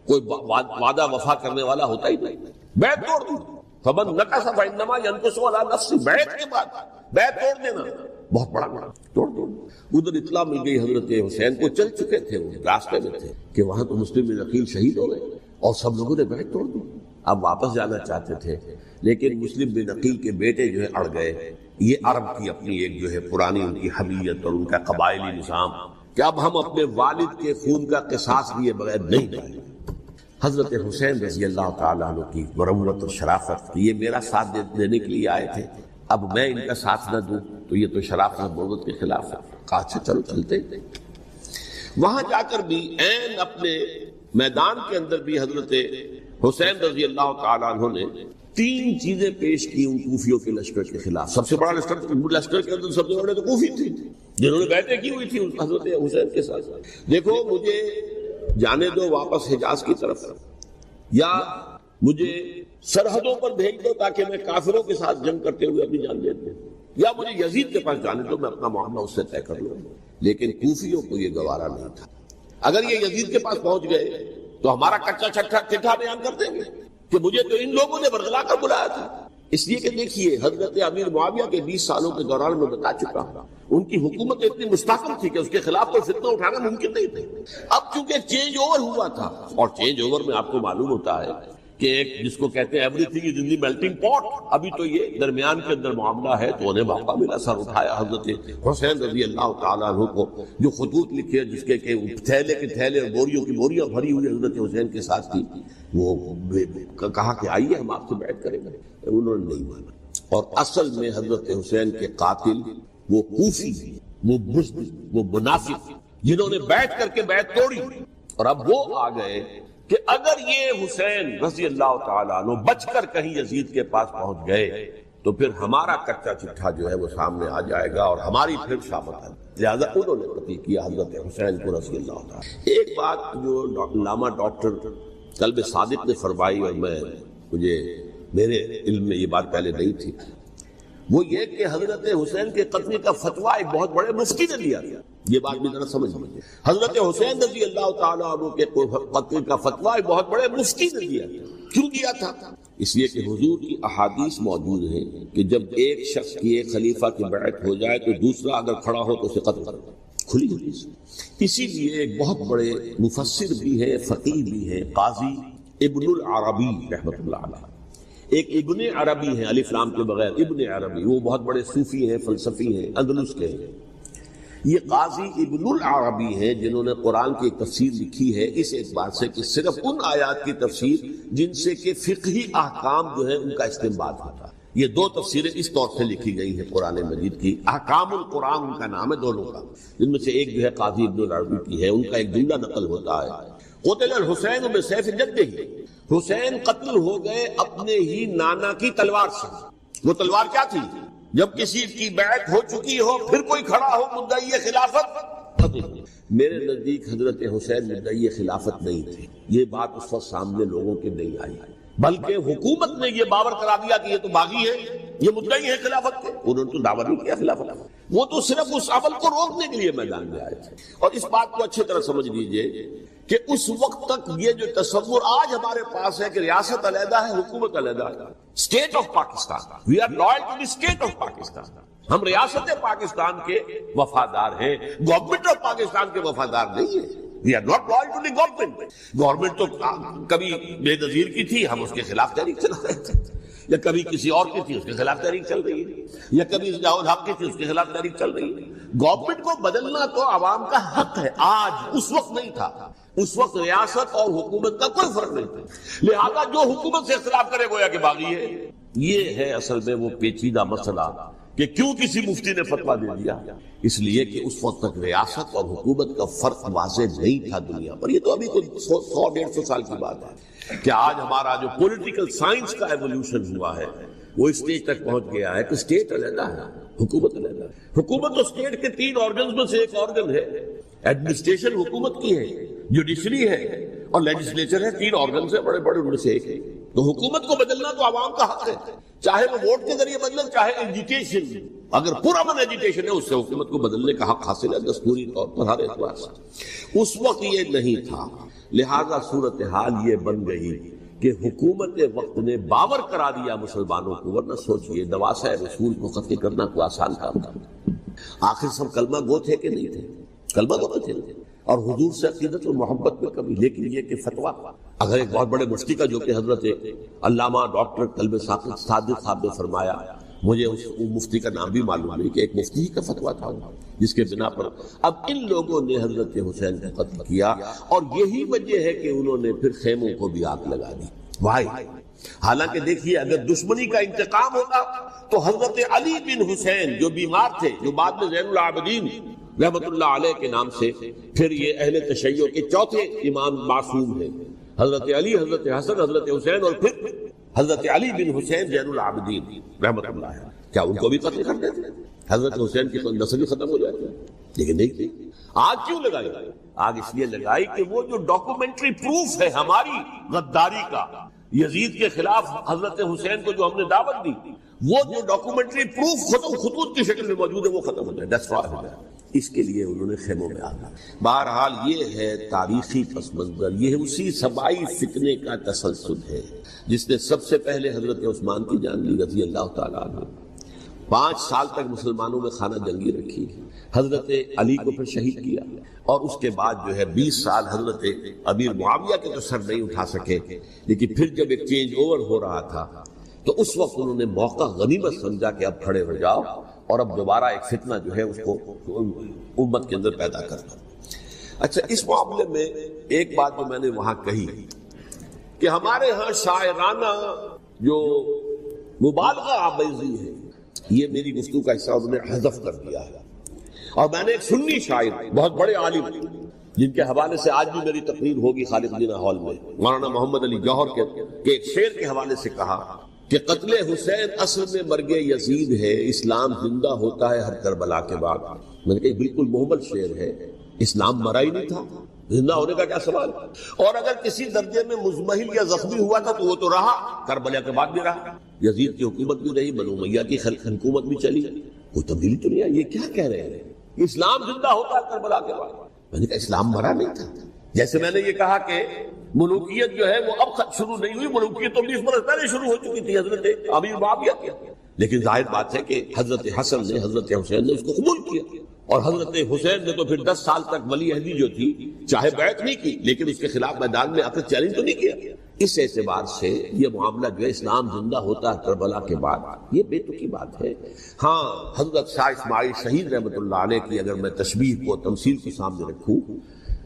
کوئی وعدہ وفا کرنے والا ہوتا ہی نہیں، بیعت توڑ دی۔ فمن نقص فانما ينقص على نفسه، بیعت کے بعد بیعت توڑ دینا بہت بڑا توڑ دو۔ ادھر اطلاع مل گئی حضرت حسین کو، چل چکے تھے وہ راستے میں تھے کہ وہاں تو مسلم بن عقیل شہید ہو گئے اور سب لوگوں نے بیعت توڑ دی۔ اب واپس جانا چاہتے تھے لیکن مسلم بن عقیل کے بیٹے جو ہے اڑ گئے۔ یہ عرب کی اپنی ایک جو ہے پرانی ان کی حمیت اور ان کا قبائلی نظام کہ اب ہم اپنے والد کے خون کا قصاص لیے بغیر نہیں جائیں۔ حضرت حسین رضی اللہ تعالیٰ عنہ کی مروت اور شرافت، یہ میرا ساتھ دینے کے لیے آئے تھے، اب میں ان کا ساتھ نہ دوں تو یہ تو شرافت اور مروت کے خلاف ہے۔ کہا اچھا چلو چلتے۔ وہاں جا کر بھی عین اپنے میدان کے اندر بھی حضرت حسین رضی اللہ تعالیٰ عنہ نے 3 چیزیں پیش کی ان کوفیوں کے لشکر کے خلاف۔ سب سے بڑا لشکر کے اندر سب سے بڑے تو کوفی تھے جنہوں نے بیعتیں کی ہوئی تھی حضرت حسین کے ساتھ۔ دیکھو مجھے جانے دو واپس حجاز کی طرف، یا مجھے سرحدوں پر بھیج دو تاکہ میں کافروں کے ساتھ جنگ کرتے ہوئے اپنی جان دے دوں، یا مجھے یزید کے پاس جانے دو، میں اپنا معاملہ اس سے طے کر لوں۔ لیکن کوفیوں کو یہ گوارا نہیں تھا۔ اگر یہ یزید کے پاس پہنچ گئے تو ہمارا کچا چٹھا بیان کر دیں گے کہ مجھے تو ان لوگوں نے برگلا کر بلایا تھا۔ اس لیے کہ دیکھیے حضرت امیر معاویہ کے 20 سالوں کے دوران میں بتا چکا ہوں ان کی حکومت اتنی مستحکم تھی کہ اس کے خلاف کوئی فتنہ اٹھانا ممکن نہیں تھا۔ اب چونکہ چینج اوور ہوا تھا، اور چینج اوور میں آپ کو معلوم ہوتا ہے کہ ایک جس کو کہتے ہیں every thing is in the melting پاٹ، ابھی تو یہ درمیان کے اندر معاملہ ہے، تو انہیں موقع ملا سر اٹھایا حضرت حسین رضی اللہ تعالیٰ عنہ کو، جو خطوط لکھے جس کے کہ تھیلے کے تھیلے اور بوریوں کی بوریاں بھری ہوئی حضرت حسین کے ساتھ تھی، وہ کہا کہ آئیے ہم آپ سے بیعت کریں گے، انہوں نے نہیں مانا۔ اور اصل میں حضرت حسین کے قاتل وہ کوفی، وہ بزدل، وہ منافق جنہوں نے بیعت کر کے بیعت توڑی، اور اب وہ آ گئے کہ اگر یہ حسین رضی اللہ تعالیٰ عنہ بچ کر کہیں یزید کے پاس پہنچ گئے تو پھر ہمارا کچا چٹھا جو ہے وہ سامنے آ جائے گا اور ہماری پھر شامت ہے۔ لہذا انہوں نے قتل کیا حضرت حسین کو رضی اللہ تعالیٰ۔ ایک بات جو علامہ ڈاکٹر قلب صادق نے فرمائی، اور مجھے میرے علم میں یہ بات پہلے نہیں تھی، وہ یہ کہ حضرت حسین کے قتل کا فتویٰ ایک بہت بڑے مفتی نے دیا تھا۔ یہ بات بھی ذرا سمجھ لیجیے، حضرت حسین رضی اللہ تعالیٰ عنہ کے قتل کا فتویٰ ایک بہت بڑے مفتی نے دیا تھا۔ کیوں دیا تھا؟ اس لیے کہ حضور کی احادیث موجود ہیں کہ جب ایک شخص کی ایک خلیفہ کی بیعت ہو جائے تو دوسرا اگر کھڑا ہو تو اسے قتل کر دو، کھلی حدیث۔ اسی لیے ایک بہت بڑے مفسر بھی ہے، فقیہ بھی ہے، قاضی ابن العربی رحمۃ اللہ علیہ، ایک ابن عربی ہے الف لام کے بغیر، ابن عربی، وہ بہت بڑے صوفی ہیں، فلسفی ہیں، اندلس کے ہیں۔ یہ قاضی ابن العربی ہیں جنہوں نے قرآن کی ایک تفسیر لکھی ہے اس اعتبار سے کہ صرف ان آیات کی تفسیر جن سے کہ فقہی احکام جو ہے ان کا استنباط ہوتا ہے۔ یہ دو تفسیریں اس طور سے لکھی گئی ہیں قرآن مجید کی، احکام القرآن ان کا نام ہے دونوں کا، جن میں سے ایک جو ہے قاضی ابن العربی کی ہے، ان کا ایک جملہ نقل ہوتا ہے، قتل الحسین بسیف جدہ، حسین قتل ہو گئے اپنے ہی نانا کی تلوار سے۔ وہ تلوار کیا تھی؟ جب کسی کی بیعت ہو چکی ہو پھر کوئی کھڑا ہو مدعی خلافت، میرے نزدیک حضرت حسین مدعی خلافت نہیں تھے، یہ بات اس وقت سامنے لوگوں کے نہیں آئی، بلکہ حکومت نے یہ باور کرا دیا کہ یہ تو باغی ہے، یہ مدعی ہے خلافت کے، انہوں نے تو دعویٰ نہیں کیا خلافت، وہ تو صرف اس عمل کو روکنے کے لیے میدان میں آئے تھے۔ اور اس بات کو اچھی طرح سمجھ لیجئے کہ اس وقت تک یہ جو تصور آج ہمارے پاس ہے کہ ریاست علیحدہ ہے، حکومت علیحدہ ہے، state of Pakistan, we are loyal to the state of Pakistan, ہم ریاست پاکستان کے وفادار ہیں، گورنمنٹ آف پاکستان کے وفادار نہیں ہیں، we are not loyal to the government. Government تو کبھی بے نظیر کی تھی، ہم اس کے خلاف تحریک چلا رہے تھے، یا کبھی کسی اور کی تھی اس کے خلاف تحریک چل رہی ہے، یا کبھی ضیاء الحق کی تھی اس کے خلاف تحریک چل رہی ہے۔ گورنمنٹ کو بدلنا تو عوام کا حق ہے، آج، اس وقت نہیں تھا، اس وقت ریاست اور حکومت کا کوئی فرق نہیں تھا، لہذا جو حکومت سے اختلاف کرے گویا کہ باغی ہے۔ یہ ہے اصل میں وہ پیچیدہ مسئلہ کہ کیوں کسی مفتی نے فتویٰ دے دیا، اس لیے کہ اس وقت تک ریاست اور حکومت کا فرق واضح نہیں تھا دنیا پر۔ یہ تو ابھی کوئی 100-150 سال کی بات ہے کہ آج ہمارا جو پولیٹیکل سائنس کا ایولیوشن ہوا ہے وہ اس اسٹیج تک پہنچ گیا ہے کہ اسٹیٹ علیحدہ ہے، حکومت علیحدہ ہے۔ حکومت تو اسٹیٹ کے 3 آرگنز میں سے ایک آرگن ہے، ایڈمنسٹریشن حکومت کی ہے، جوڈیشری ہے اور لیجسلیچر ہے، 3 آرگن سے بڑے بڑے ان میں سے ایک ہے۔ تو حکومت کو بدلنا تو عوام کا حق ہے، چاہے وہ ووٹ کے ذریعے بدلے، چاہے ایجیٹیشن، اگر پرامن ایجیٹیشن ہے اس سے حکومت کو بدلنے کا حق حاصل ہے دستوری طور پر ہر اعتبار سے۔ اس وقت یہ نہیں تھا، لہذا صورتحال یہ بن گئی کہ حکومت وقت نے باور کرا دیا مسلمانوں کو، ورنہ سوچئے نواسۂ رسول کو قتل کرنا کوئی آسان کام تھا؟ آخر سب کلمہ گو تھے کہ نہیں تھے؟ کلمہ گو تھے اور حضور سے عقیدت و محبت میں کبھی، لیکن یہ کہ فتویٰ اگر ایک بہت بڑے مفتی کا، جو کہ حضرت علامہ ڈاکٹر قلب صادق صاحب نے فرمایا، مجھے اس مفتی کا نام بھی معلوم نہیں کہ ایک مفتی کا فتویٰ تھا جس کے بنا پر اب ان لوگوں نے حضرت حسین کا قتل کیا، اور یہی وجہ ہے کہ انہوں نے پھر خیموں کو بھی آگ لگا دی۔ وائی، حالانکہ دیکھیے اگر دشمنی کا انتقام ہوتا تو حضرت علی بن حسین جو بیمار تھے، جو بعد میں زین العابدین رحمت اللہ علیہ کے نام سے پھر یہ اہل تشیع کے چوتھے امام معصوم ہیں، حضرت علی، حضرت حسن، حضرت حسین، اور پھر حضرت علی بن حسین زین العابدین رحمت اللہ علیہ، کیا ان کو بھی قتل کر دیتے؟ حضرت حسین کی تو نسل ہی ختم ہو جاتی، لیکن نہیں تھی۔ آگ کیوں لگائی؟ آگ اس لیے لگائی کہ وہ جو ڈاکومنٹری پروف ہے ہماری غداری کا یزید کے خلاف حضرت حسین کو جو ہم نے دعوت دی، وہ جو ڈاکومنٹری پروف خطوط کی شکل میں موجود ہے وہ ختم ہو جائے، ڈسٹرائے ہو جائے۔ اس کے لیے انہوں نے خیموں میں آگا۔ بہرحال یہ ہے تاریخی پس منظر، یہ اسی سبائی فتنے کا تسلسل ہے جس نے سب سے پہلے حضرت عثمان کی جان لی رضی اللہ تعالیٰ عنہ۔ 5 سال تک مسلمانوں میں خانہ جنگی رکھی، حضرت علی کو پھر شہید کیا، اور اس کے بعد جو ہے 20 سال حضرت امیر معاویہ کے تو سر نہیں اٹھا سکے، لیکن پھر جب ایک چینج اوور ہو رہا تھا تو اس وقت انہوں نے موقع غنیمت سمجھا کہ اب کھڑے ہو جاؤ اور اب دوبارہ ایک فتنہ جو ہے اس کو امت کے اندر پیدا کرنا۔ اچھا، اس معاملے میں ایک بات جو میں نے وہاں کہی کہ ہمارے ہاں شاعرانہ جو مبالغہ آمیزی ہے، یہ میری گفتگو کا حصہ انہوں نے حذف کر دیا ہے، اور میں نے ایک سنی شاعر بہت بڑے عالم جن کے حوالے سے آج بھی میری تقریر ہوگی خالد جناح ہال میں، مولانا محمد علی جوہر کے ایک شعر کے حوالے سے کہا کہ قتل حسین اصل میں مرگ یزید ہے، اسلام زندہ ہوتا ہے ہر کربلا کے بعد۔ میں نے کہا بالکل محمل شعر ہے، اسلام مرا ہی نہیں تھا، زندہ ہونے کا کیا سوال؟ اور اگر کسی درجے میں مزمحل یا زخمی ہوا تھا تو وہ تو رہا، کربلا کے بعد بھی رہا، یزید کی حکومت بھی رہی، بنو امیہ کی حکومت بھی چلی، کوئی تبدیلی تو نہیں آئی۔ یہ کیا کہہ رہے ہیں؟ اسلام زندہ ہوتا ہے کربلا کے بعد؟ میں نے کہا اسلام مرا نہیں تھا۔ جیسے میں نے یہ کہا کہ ملوکیت جو ہے وہ اب شروع نہیں ہوئی، ملوکیت تو 20 برس پہلے شروع ہو چکی تھی حضرت امیر معاویہ کی، لیکن ظاہر بات ہے کہ حضرت حسن نے، حضرت حسین نے اس کو قبول کیا، اور حضرت حسین نے تو پھر 10 سال تک ولی عہدی جو تھی چاہے بیعت نہیں کی لیکن اس کے خلاف میدان میں آ کر چیلنج تو نہیں کیا۔ اس اعتبار سے یہ معاملہ جو ہے اسلام زندہ ہوتا ہے کربلا کے بعد، یہ بے تکی بات ہے۔ ہاں حضرت شاہ اسماعیل شہید رحمۃ اللہ علیہ کی اگر میں تشبیہ کو، تمثیل کو سامنے رکھوں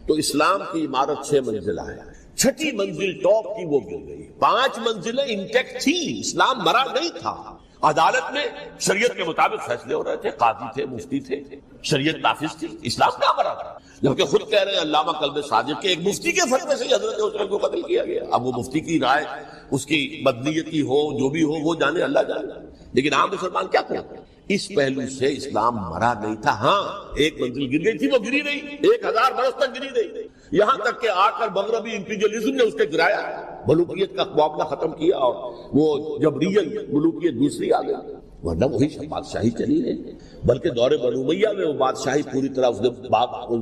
تو اسلام کی عمارت 6 منزلہ ہے، 6ٹھی منزل ٹاپ کی وہ گر گئی، 5 منزلیں انٹیکٹ تھی، اسلام مرا نہیں تھا۔ عدالت میں شریعت کے مطابق فیصلے ہو رہے تھے، قاضی تھے، مفتی تھے، شریعت نافذ تھی، اسلام نہ مرا تھا، جبکہ خود کہہ رہے ہیں علامہ قلب صادق کے ایک مفتی کے فتوے سے حضرت حسین کو قتل کیا گیا۔ اب وہ مفتی کی رائے اس کی بدنیتی ہو جو بھی ہو وہ جانے، اللہ جانے، لیکن عام مسلمان کیا کرتے ہیں؟ اس پہلو سے اسلام مرا نہیں تھا۔ ہاں ایک منزل گر گئی تھی، وہ گری نہیں، 1000 برس تک گری نہیں، یہاں تک کہ آ کر مغربی امپیریلزم نے اس کے گرایا، ملوکیت کا معاملہ ختم کیا اور وہ جبریل ملوکیت دوسری آ گئی، ورنہ وہی بادشاہی چلی ہے۔ بلکہ دور بنو امیہ میں وہ بادشاہی پوری طرح اس نے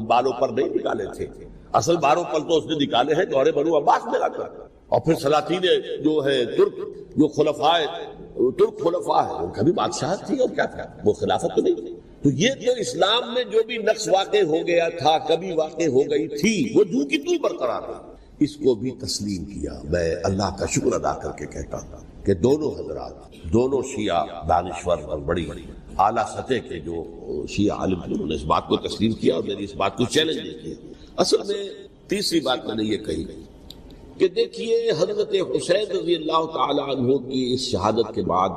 بالوں پر نہیں نکالے تھے، اصل بالوں پر تو اس نے نکالے ہیں دور بنو عباس میں آ کر، اور پھر سلاطین جو ہے ترک، جو ترک خلفاء ہے، ان کا بھی بادشاہت تھی، اور کیا تھا وہ خلافت تو نہیں تھی۔ تو یہ جو اسلام میں جو بھی نقص واقع ہو گیا تھا، کبھی واقع ہو گئی تھی، وہ جو کی تو برقرار رہی، اس کو بھی تسلیم کیا۔ میں اللہ کا شکر ادا کر کے کہتا ہوں کہ دونوں حضرات، دونوں شیعہ دانشور اور بڑی اعلیٰ سطح کے جو شیعہ عالم تھے، انہوں نے اس بات کو تسلیم کیا اور میری اس بات کو چیلنج نہیں کیا۔ اصل میں تیسری بات میں نے یہ کہی کہ دیکھیے حضرت حسین رضی اللہ تعالی عنہ کی اس شہادت کے بعد،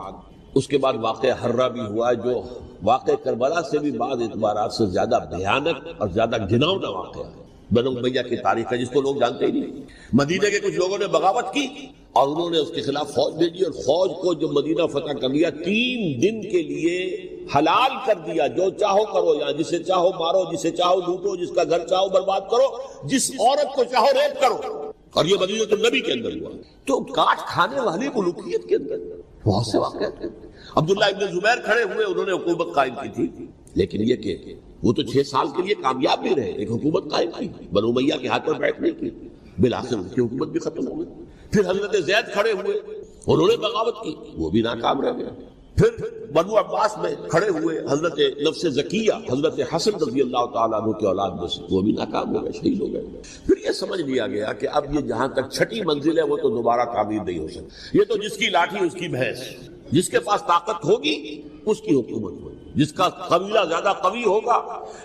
اس کے بعد واقعہ حرہ بھی ہوا جو واقعہ کربلا سے بھی بعض اعتبارات سے زیادہ بھیانک اور زیادہ گھناؤنا واقعہ ہے بنو امیہ کی تاریخ ہے، جس کو لوگ جانتے ہی نہیں۔ مدینہ کے کچھ لوگوں نے بغاوت کی اور انہوں نے اس کے خلاف فوج بھیجی، اور فوج کو جو مدینہ فتح کر لیا 3 دن کے لیے حلال کر دیا، جو چاہو کرو، یہاں جسے چاہو مارو، جسے چاہو لوٹو، جس کا گھر چاہو برباد کرو، جس عورت کو چاہو ریپ کرو، اور یہ مدینہ النبی کے اندر ہوا۔ تو کاٹ کھانے والی ملوکیت کے اندر بہت سے واقعات ہیں۔ عبداللہ ابن زبیر کھڑے ہوئے، انہوں نے حکومت قائم کی تھی، لیکن یہ کہ وہ تو 6 سال کے لیے کامیاب بھی رہے، ایک حکومت قائم کی، بنو امیہ کے ہاتھ پر بیٹھ نہیں کی، بالآخر ان کی حکومت بھی ختم ہو گئی۔ پھر حضرت زید کھڑے ہوئے، انہوں نے بغاوت کی، وہ بھی ناکام رہ گیا۔ پھر بنو عباس میں کھڑے ہوئے حضرت نفس زکیہ، حضرت حسن رضی اللہ تعالیٰ عنہ کے اولاد میں سے، وہ بھی ناکام ہو گئے، شہید ہو گئے۔ پھر یہ سمجھ لیا گیا کہ اب یہ جہاں تک 6ٹھی منزل ہے وہ تو دوبارہ تعمیر نہیں ہو سکتی، یہ تو جس کی لاٹھی اس کی بھینس، جس کے پاس طاقت ہوگی اس کی حکومت ہوگی، جس کا قبیلہ زیادہ قوی ہوگا،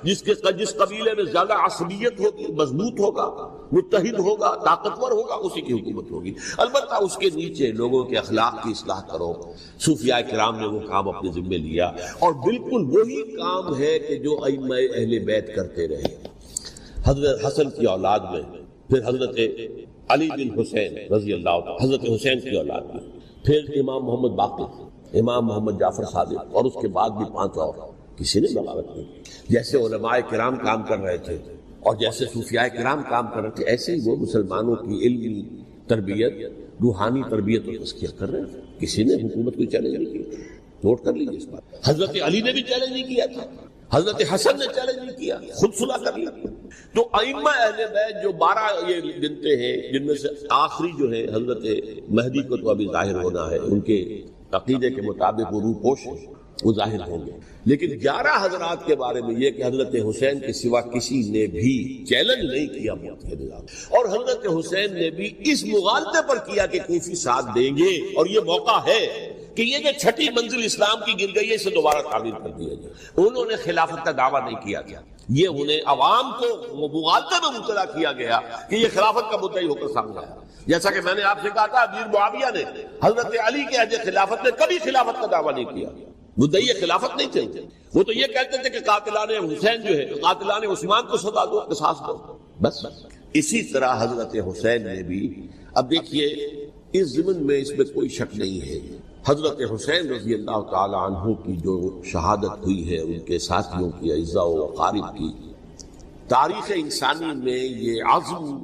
جس قبیلے میں زیادہ عصبیت ہوگی، مضبوط ہوگا، متحد ہوگا، طاقتور ہوگا، اسی کی حکومت ہوگی۔ البتہ اس کے نیچے لوگوں کے اخلاق کی اصلاح کرو۔ صوفیاء کرام نے وہ کام اپنے ذمے لیا، اور بالکل وہی کام ہے کہ جو ائمہ اہل بیت کرتے رہے۔ حضرت حسن کی اولاد میں، پھر حضرت علی بن حسین رضی اللہ عنہ، حضرت حسین کی اولاد میں، پھر امام محمد باقر، امام محمد جعفر صادق، اور اس کے بعد بھی 5 اور، کسی نے بغاوت نہیں کی۔ جیسے علماء کرام کام کر رہے تھے اور جیسے صوفیاء کرام کام کر رہے تھے، ایسے ہی وہ مسلمانوں کی علمی تربیت، روحانی تربیت اور تزکیہ کر رہے تھے، کسی نے حکومت کو چیلنج نہیں کیا۔ نوٹ کر لیجیے اس بات، حضرت علی نے بھی چیلنج نہیں کیا تھا، حضرت حسن نے چیلنج نہیں کیا، خود صلح کر لیا۔ تو ائمہ اہل بیت جو 12 یہ گنتے ہیں، جن میں سے آخری جو ہے حضرت مہدی کو تو ابھی ظاہر ہونا ہے، ان کے عقیدے کے مطابق وہ روح پوش ہیں، وہ ظاہر ہوں گے، لیکن 11 حضرات کے بارے میں یہ کہ حضرت حسین کے سوا کسی نے بھی چیلنج نہیں کیا موت کے نظام، اور حضرت حسین نے بھی اس مغالطے پر کیا کہ کوفی ساتھ دیں گے، اور یہ موقع ہے کہ یہ جو 6ٹھی منزل اسلام کی گر گئی ہے اسے دوبارہ تعمیر کر دیا جائے۔ انہوں نے خلافت کا دعویٰ نہیں کیا گیا، یہ انہیں عوام کو مغالطے میں مبتلا کیا گیا کہ یہ خلافت کا مدعی ہو کر سامنے آیا۔ جیسا کہ میں نے آپ سے کہا تھا، امیر معاویہ نے حضرت علی کے عہد خلافت میں کبھی خلافت کا دعویٰ نہیں کیا، مدعی خلافت نہیں تھے، وہ تو یہ کہتے تھے کہ قاتلان حسین جو ہے، قاتلان عثمان کو سزا دو، قصاص دو، بس۔ اسی طرح حضرت حسین نے بھی، اب دیکھیے اس ضمن میں اس میں کوئی شک نہیں ہے، حضرت حسین رضی اللہ تعالی عنہ کی جو شہادت ہوئی ہے، ان کے ساتھیوں کی، اعزاء و اقارب کی، تاریخ انسانی میں یہ عزم،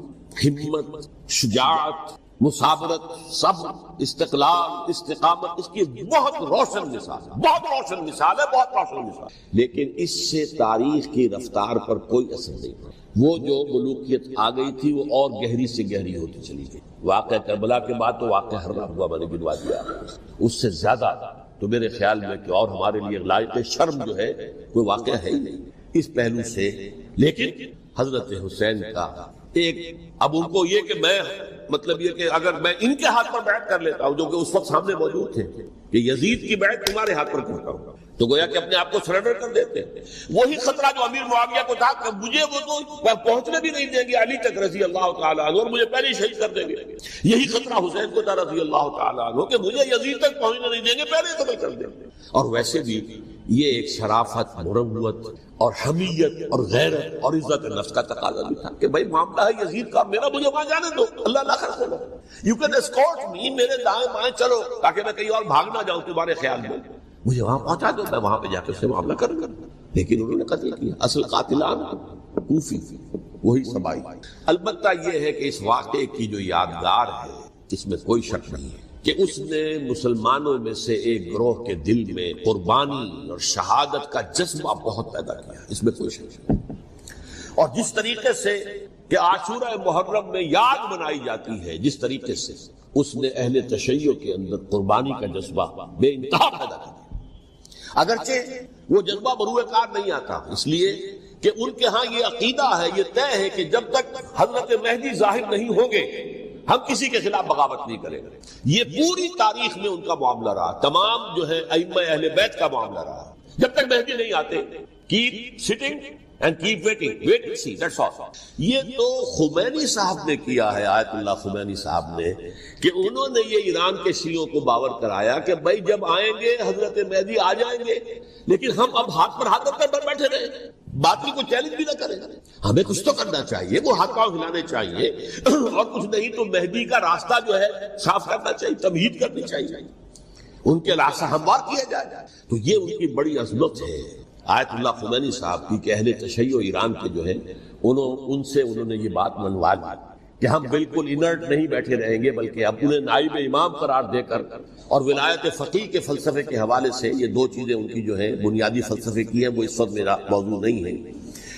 ہمت، شجاعت مسابرت، صبر، استقلال، استقامت، اس کی بہت روشن مثال ہے، بہت روشن مثال ہے، بہت روشن مثال. لیکن اس سے تاریخ کی رفتار پر کوئی اثر نہیں پڑا. وہ جو ملوکیت آ گئی تھی وہ اور گہری سے گہری ہوتی چلی گئی. واقعہ کربلا کے بعد تو واقعہ ہررا ہوا میں نے گنوا دیا، اس سے زیادہ تو میرے خیال میں کہ اور ہمارے لیے لائق شرم جو ہے کوئی واقعہ ہے ہی نہیں اس پہلو سے. لیکن حضرت حسین کا ایک، اب ان کو یہ کہ میں مطلب یہ کہ اگر میں ان کے ہاتھ پر بیعت کر لیتا ہوں جو کہ اس وقت سامنے موجود تھے کہ یزید کی بیعت تمہارے ہاتھ پر کرتا ہوں، تو گویا کہ اپنے آپ کو سرنڈر کر دیتے. وہی خطرہ جو امیر معاویہ کو تھا کہ مجھے وہ تو پہنچنے بھی نہیں دیں گے علی تک رضی اللہ تعالیٰ عنہ، اور مجھے پہلے ہی شہید کر دیں گے. یہی خطرہ حسین کو تھا رضی اللہ تعالیٰ عنہ کہ مجھے یزید تک پہنچنے نہیں دیں گے، پہلے قتل کر دیں گے. اور ویسے بھی یہ ایک شرافت، مروت اور حمیت اور غیرت اور عزت نفس کا تقاضا بھی تھا کہ بھائی معاملہ ہے یزید کا، میرا مجھے وہاں جانے دو، اللہ نہ کر دو، یو کین اسکورٹ می، میرے دائیں بائیں چلو تاکہ میں کہیں اور بھاگ نہ جاؤں تمہارے خیال میں، مجھے وہاں پہنچا دو، میں وہاں پہ جا کے اس سے معاملہ کروں گا. لیکن انہوں نے قتل کیا. اصل قاتلان کوفی وہی سبائی. البتہ یہ ہے کہ اس واقعے کی جو یادگار ہے اس میں کوئی شک نہیں ہے کہ اس نے مسلمانوں میں سے ایک گروہ کے دل میں قربانی اور شہادت کا جذبہ بہت پیدا کیا، اس میں کوئی شک نہیں. اور جس طریقے سے کہ عاشورہ محرم میں یاد منائی جاتی ہے، جس طریقے سے اس نے اہل تشیع کے اندر قربانی کا جذبہ بے انتہا پیدا کیا. اگرچہ وہ جذبہ بروئے کار نہیں آتا، اس لیے کہ ان کے ہاں یہ عقیدہ ہے، یہ طے ہے کہ جب تک حضرت مہدی ظاہر نہیں ہوں گے ہم کسی کے خلاف بغاوت نہیں کریں گے. یہ پوری تاریخ میں ان کا معاملہ رہا، تمام جو ہے ائمہ اہل بیت کا معاملہ رہا. جب تک مہدی نہیں آتے keep sitting and keep waiting, wait and see, that's all. یہ تو خمینی صاحب نے کیا ہے، آیت اللہ خمینی صاحب نے، کہ انہوں نے یہ ایران کے شیعوں کو باور کرایا کہ بھائی جب آئیں گے حضرت مہدی آ جائیں گے، لیکن ہم اب ہاتھ پر ہاتھ رکھ کر بیٹھے رہیں، باطل کو چیلنج بھی نہ کریں. ہمیں کچھ تو کرنا چاہیے، وہ ہاتھ پاؤں ہلانے چاہیے، اور کچھ نہیں تو مہدی کا راستہ جو ہے صاف کرنا چاہیے، تمہید کرنی چاہیے، ان کے راستہ ہموار کیا جائے. تو یہ ان کی بڑی عظمت ہے آیت اللہ خمینی صاحب کی کہ اہل تشیع ایران کے جو ہے ان سے انہوں نے یہ بات منوا لی کہ ہم بالکل انرٹ نہیں بیٹھے رہیں گے، بلکہ اب انہیں نائب امام قرار دے کر اور ولایت فقیہ کے فلسفے کے حوالے سے، یہ دو چیزیں ان کی جو ہیں بنیادی فلسفے کی ہیں، وہ اس وقت میرا موضوع نہیں ہے.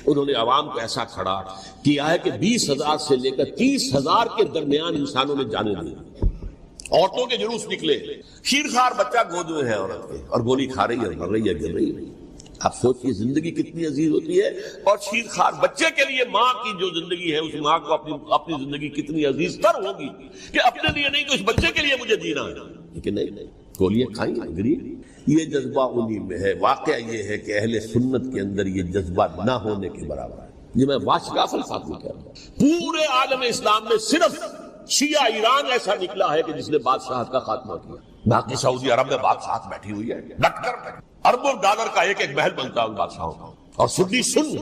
انہوں نے عوام کو ایسا کھڑا کیا ہے کہ 20,000 سے لے کر 30,000 کے درمیان انسانوں نے جانے دی. عورتوں کے جلوس نکلے، شیرخوار بچہ گود میں ہے عورت کے، اور گولی کھا رہی ہے، مر رہی ہے، گر رہی ہے. آپ سوچئے زندگی کتنی عزیز ہوتی ہے، اور شیرخوار بچے کے لیے ماں کی جو زندگی ہے اس ماں کو اپنی زندگی کتنی عزیز تر ہوگی کہ اپنے لیے نہیں تو اس بچے کے لیے مجھے جینا ہے. لیکن نہیں، گولیاں کھائیں گری. یہ جذبہ انہی میں ہے. واقعہ یہ ہے کہ اہل سنت کے اندر یہ جذبہ نہ ہونے کے برابر ہے. یہ میں واشگاف الفاظ میں کہہ رہا ہوں. پورے عالم اسلام میں صرف شیعہ ایران ایسا نکلا ہے کہ جس نے بادشاہت کا خاتمہ کیا. باقی سعودی عرب میں بادشاہت بیٹھی ہوئی ہے، ڈٹ کر اربوں ڈالر کا ایک ایک محل بنتا ہے ان بادشاہوں کا، اور سنی سن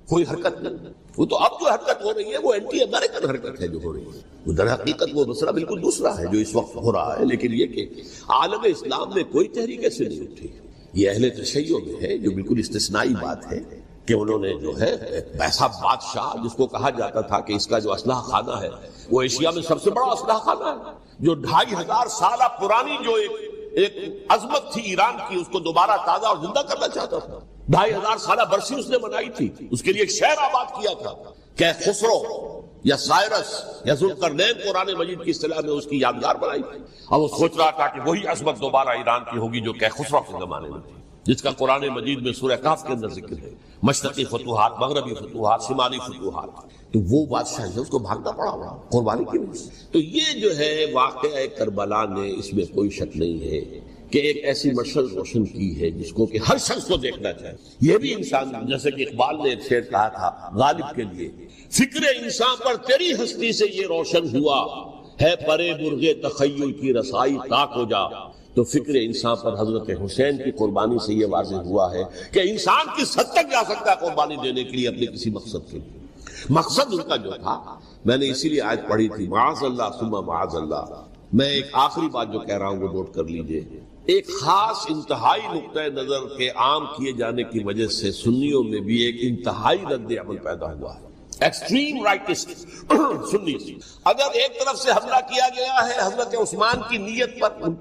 کوئی حرکت نہیں. وہ تو اب جو حرکت ہو رہی ہے وہ اینٹی امریکن حرکت ہے جو ہو رہی ہے. وہ در حقیقت وہ مسئلہ بالکل دوسرا ہے جو اس وقت ہو رہا ہے. لیکن یہ کہ عالم اسلام میں کوئی تحریک ایسے نہیں اٹھی. یہ اہل تشیع میں ہے جو بالکل استثنائی بات ہے کہ انہوں نے جو ہے ایسا بادشاہ جس کو کہا جاتا تھا کہ اس کا جو اسلحہ خانہ ہے وہ ایشیا میں سب سے بڑا اسلحہ خانہ ہے، جو 2500 سالہ پرانی جو ایک عظمت تھی ایران کی، اس کو دوبارہ تازہ اور زندہ کرنا چاہتا تھا. 2500 سالہ برسی اس نے منائی تھی، اس کے لیے ایک شہر آباد کیا تھا کہ خسرو یا سائرس یا ذوالقرنین قرآن مجید کی اصطلاح میں اس کی یادگار بنائی تھی. اور وہ سوچ رہا تھا کہ وہی عظمت دوبارہ ایران کی ہوگی جو کہ خسرو کے زمانے میں تھی، جس کا قرآن مجید میں سورہ کہف کے اندر ذکر ہے. مشرقی فتوحات، مغربی فتوحات، شمالی فتوحات. تو وہ بادشاہ ہے اس کو بھاگنا پڑا قربانی کی وجہ سے. تو یہ جو ہے واقعہ کربلا نے، اس میں کوئی شک نہیں ہے کہ ایک ایسی مشعل روشن کی ہے جس کو کہ ہر شخص کو دیکھنا چاہے. یہ بھی انسان، جیسے کہ اقبال نے ایک شعر کہا تھا غالب کے لیے، فکر انسان پر تیری ہستی سے یہ روشن ہوا ہے، پرے مرغ تخیل کی رسائی طاق ہو جا. تو فکر انسان پر حضرت حسین کی قربانی سے یہ واضح ہوا ہے کہ انسان کس حد تک جا سکتا ہے قربانی دینے کے لیے اپنے کسی مقصد کے لیے. مقصد ان کا جو تھا، میں نے اسی لیے آیت پڑھی تھی، معاذ اللہ ثم معاذ اللہ. میں ایک آخری بات جو کہہ رہا ہوں وہ نوٹ کر لیجئے. ایک خاص انتہائی نقطۂ نظر کے عام کیے جانے کی وجہ سے سنیوں میں بھی ایک انتہائی رد عمل پیدا ہوا ہے. ایکسٹریم رائٹسٹ سنی. اگر ایک طرف سے حملہ کیا گیا ہے حضرت عثمان کی نیت پر، ان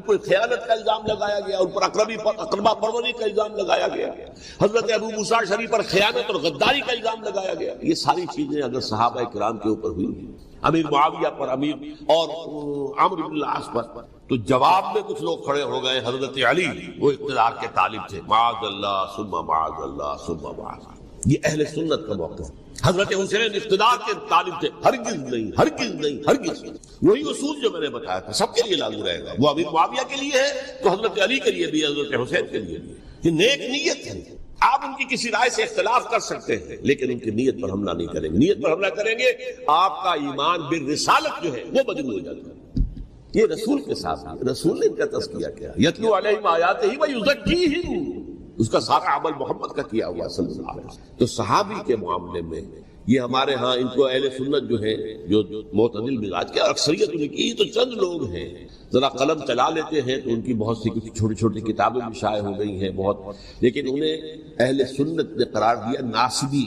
کو خیانت کا الزام لگایا گیا، ان پر اقربا پروری کا الزام لگایا گیا، حضرت ابو موسیٰ اشعری پر خیانت اور غداری کا الزام لگایا گیا، یہ ساری چیزیں اگر صحابہ کرام کے اوپر ہوئی، امیر معاویہ پر، امیر اور عمرو بن العاص پر، تو جواب میں کچھ لوگ کھڑے ہو گئے. حضرت علی وہ اقتدار کے طالب تھے، معاذ اللہ ثم معاذ اللہ ثم معاذ. یہ اہل سنت کا موقف. حضرت حسین اقتدار کے طالب تھے، ہرگز نہیں ہرگز نہیں ہرگز. وہی اصول جو میں نے بتایا تھا سب کے لیے لاگو رہے گا. وہ امیر معاویہ کے لیے ہے تو حضرت علی کے لیے بھی، حضرت حسین کے لیے بھی. یہ نیک نیت ہے. آپ ان کی کسی رائے سے اختلاف کر سکتے ہیں لیکن ان کی نیت پر حملہ نہیں کریں گے. نیت پر حملہ کریں گے آپ کا ایمان بالرسالت جو ہے وہ مجروح ہو جاتا ہے. یہ رسول کے ساتھ ہے. رسول نے ان کا تذکیہ کیا، یتلو علیہم آیاتہ ویزکیہم، اس کا سارا عمل محمد کا کیا ہوا صلی اللہ علیہ وسلم. تو صحابی کے معاملے میں یہ ہمارے ہاں ان کو اہل سنت جو ہے جو معتدل مزاج کے، اکثریت ان کی تو چند لوگ ہیں ذرا قلم چلا لیتے ہیں تو ان کی بہت سی کچھ چھوٹی چھوٹی کتابیں بھی شائع ہو گئی ہیں بہت، لیکن انہیں اہل سنت نے قرار دیا ناسبی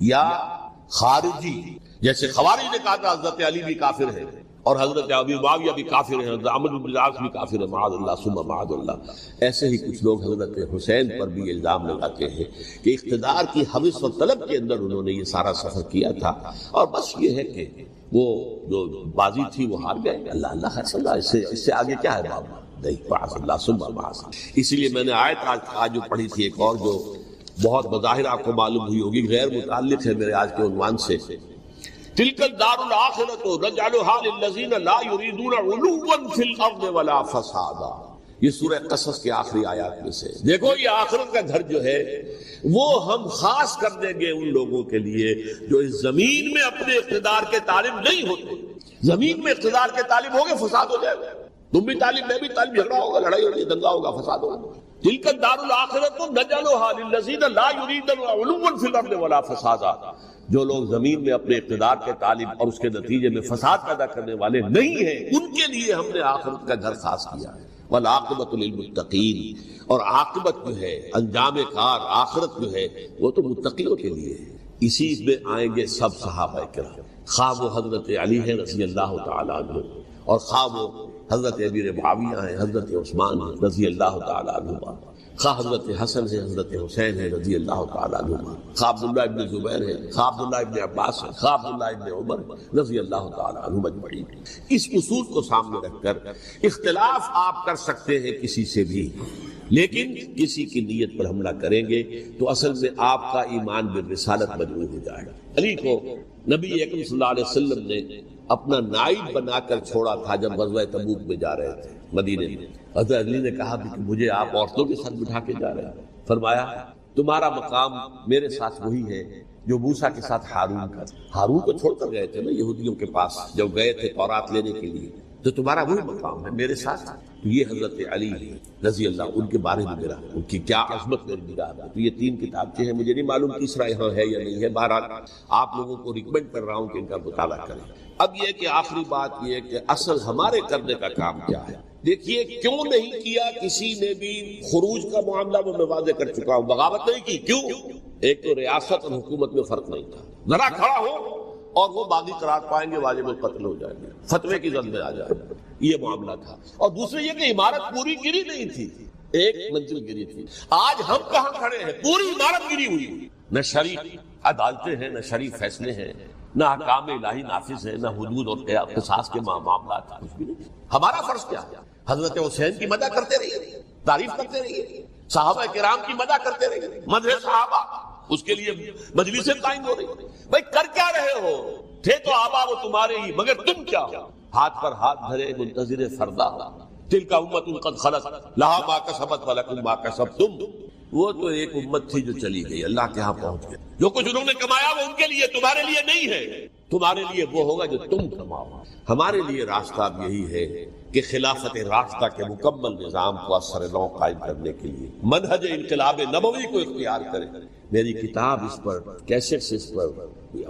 یا خارجی. جیسے خوارج نے کہا تھا حضرت علی بھی کافر ہے اور حضرت ابی معاویہ بھی کافر ہیں، حضرت عمرو بن العاص بھی کافر ہے، معاذ اللہ ثم معاذ اللہ. ایسے ہی کچھ لوگ حضرت حسین پر بھی الزام لگاتے ہیں کہ اقتدار کی حوث و طلب کے اندر انہوں نے یہ سارا سفر کیا تھا اور بس یہ ہے کہ وہ جو بازی تھی وہ ہار گئے. اللہ اللہ خیر صلی اللہ، اس سے آگے کیا ہے بابا؟ نہیں، معاذ اللہ ثم معاذ. اسی لیے میں نے آیت آج جو پڑھی تھی ایک اور جو بہت بظاہر آپ کو معلوم ہوئی ہوگی، غیر متعلق ہے میرے آج کے عنوان سے. تلک الدار الآخرۃ نجعلها للذین لا یریدون علوا فی الارض ولا فسادا. یہ سورہ قصص کے آخری آیات میں سے. دیکھو یہ آخرت کا گھر جو ہے وہ ہم خاص کر دیں گے ان لوگوں کے لیے جو اس زمین میں اپنے اقتدار کے طالب نہیں ہوتے. زمین میں اقتدار کے طالب ہوگے فساد ہو جائے گا. تم بھی طالب، میں بھی طالب، جھگڑا ہوگا، لڑائی ہوگی، دنگا ہوگا، فساد ہوگا. تلک الدار الآخرۃ نجعلها للذین لا یریدون علوا فی الارض ولا فسادا. جو لوگ زمین میں اپنے اقتدار کے طالب اور اس کے نتیجے میں فساد پیدا کرنے والے نہیں ہیں ان کے لیے ہم نے آخرت کا گھر خاص کیا ہے. والعاقبۃ للمتقین، اور عاقبت جو ہے، انجام کار، آخرت جو ہے وہ تو متقیوں کے لیے ہے. اسی میں آئیں گے سب صحابہ کرام، خواہ وہ حضرت علی ہے رضی اللہ تعالیٰ عنہ اور خواہ وہ حضرت امیر معاویہ ہیں، حضرت عثمان ہیں رضی اللہ تعالیٰ عنہ، خواہ حضرت حسن ہے، حضرت حسین ہے رضی اللہ تعالیٰ عنہ، خواہ عبداللہ ابن زبیر ہے، خواہ عبداللہ ابن عباس ہے، خواہ عبداللہ ابن عمر رضی اللہ تعالیٰ عنہ مجمعین. اس اصول کو سامنے رکھ کر اختلاف آپ کر سکتے ہیں کسی سے بھی، لیکن کسی کی نیت پر حملہ کریں گے تو اصل میں آپ کا ایمان بالرسالت مجروح ہو جائے گا. علی کو نبی اکرم صلی اللہ علیہ وسلم نے اپنا نائب بنا کر چھوڑا تھا جب غزوہ تبوک میں جا رہے تھے مدینے میں. حضرت علی نے کہا کہ مجھے آپ عورتوں کے ساتھ بٹھا کے جا رہے ہیں. فرمایا تمہارا مقام میرے ساتھ وہی ہے جو موسیٰ کے ساتھ ہارون کا تھا. ہارون کو چھوڑ کر گئے تھے نا یہودیوں کے پاس جب گئے تھے تورات لینے کے لیے، تو تمہارا وہی مقام ہے میرے ساتھ. تو یہ حضرت علی رضی اللہ، ان کے بارے میں میرا، ان کی کیا عظمت میری نگاہ میں. تو یہ 3 کتابیں ہیں، مجھے نہیں معلوم تیسرا یہاں ہے یا نہیں ہے. بہرحال آپ لوگوں کو ریکمینڈ کر رہا ہوں کہ ان کا مطالعہ کریں. اب یہ کہ آخری بات یہ ہے کہ اصل ہمارے کرنے کا کام کیا ہے. دیکھیے کیوں نہیں کیا کسی نے بھی خروج کا معاملہ میں واضح کر چکا ہوں، بغاوت نہیں کی. کیوں؟ ایک تو ریاست اور حکومت میں فرق نہیں تھا. ذرا کھڑا ہو اور وہ باغی قرار پائیں گے، واجب القتل ہو جائے گا، فتوے کی زد میں آ جائے گا. یہ معاملہ تھا. اور دوسرے یہ کہ عمارت پوری گری نہیں تھی، ایک منزل گری تھی. آج ہم کہاں کھڑے ہیں؟ پوری عمارت گری ہوئی. نہ شرعی عدالتیں ہیں، نہ شرعی فیصلے ہیں، نہ احکام الہی نافذ ہے، نہ حدود اور قصاص کے معاملات. کچھ بھی نہیں. ہمارا فرض کیا ہے؟ حضرت حسین کی مدح کرتے رہیے، تعریف کرتے رہیے، صحابہ کرام کی مدح کرتے رہیے، مدح صحابہ، اس کے لیے مجلسیں قائم ہو رہی. بھائی کر کیا رہے ہو؟ تھے تو آبا وہ تمہارے ہی، مگر تم کیا ہو؟ ہاتھ پر ہاتھ دھرے منتظر فردا. تلک امۃ قد خلت لہا ما کسبت ولکم ما کسبتم. وہ تو ایک امت تھی جو چلی گئی، اللہ کے ہاں پہنچ گئے. جو کچھ انہوں نے کمایا وہ ان کے لیے، تمہارے لیے نہیں ہے. تمہارے لیے وہ ہوگا جو تم کماؤ. ہمارے لیے راستہ اب یہی ہے کہ خلافت راستہ کے مکمل نظام کو اثر نو قائم کرنے کے لیے منہج انقلاب نبوی کو اختیار کریں. میری کتاب اس پر، کیسٹس اس پر،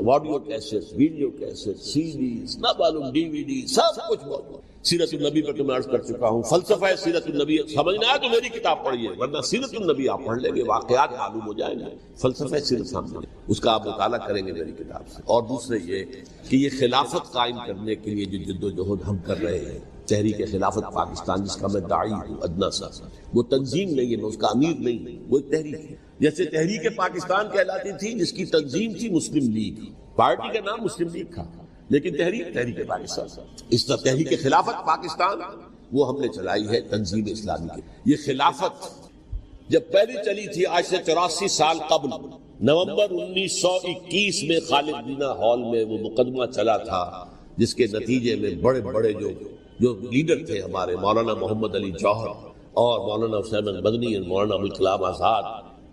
آڈیو کیسٹ، ویڈیو کیسٹ، سی ڈیز، نہ معلوم ڈی وی ڈی، سب کچھ موجود۔ سیرت النبی پر تو میں عرض کر چکا ہوں، فلسفہ سیرت النبی سمجھنا ہے تو میری کتاب پڑھیے، ورنہ سیرت النبی آپ پڑھ لیں گے، واقعات معلوم ہو جائیں گے، فلسفہ سیرت سامنے اس کا آپ مطالعہ کریں گے میری کتاب سے۔ اور دوسرے یہ کہ یہ خلافت قائم کرنے کے لیے جو جد و جہد ہم کر رہے ہیں، تحریک خلافت پاکستان جس کا میں داعی ہوں ادنا سا، وہ تنظیم نہیں ہے، میں اس کا امیر نہیں ہوں، وہ ایک تحریک ہے۔ جیسے تحریک پاکستان کہلاتی تھی جس کی تنظیم تھی مسلم لیگ، پارٹی کا نام مسلم لیگ تھا، لیکن تحریک پاکستان، اس طرح تحریک خلافت پاکستان وہ ہم نے چلائی ہے تنظیم اسلامی کی۔ یہ خلافت جب پہلی چلی تھی آج سے 84 سال قبل، نومبر 1921 میں خالد بینا ہال میں وہ مقدمہ چلا تھا، جس کے نتیجے میں بڑے بڑے جو لیڈر تھے ہمارے، مولانا محمد علی جوہر اور مولانا حسین مدنی اور مولانا ابوالکلام آزاد،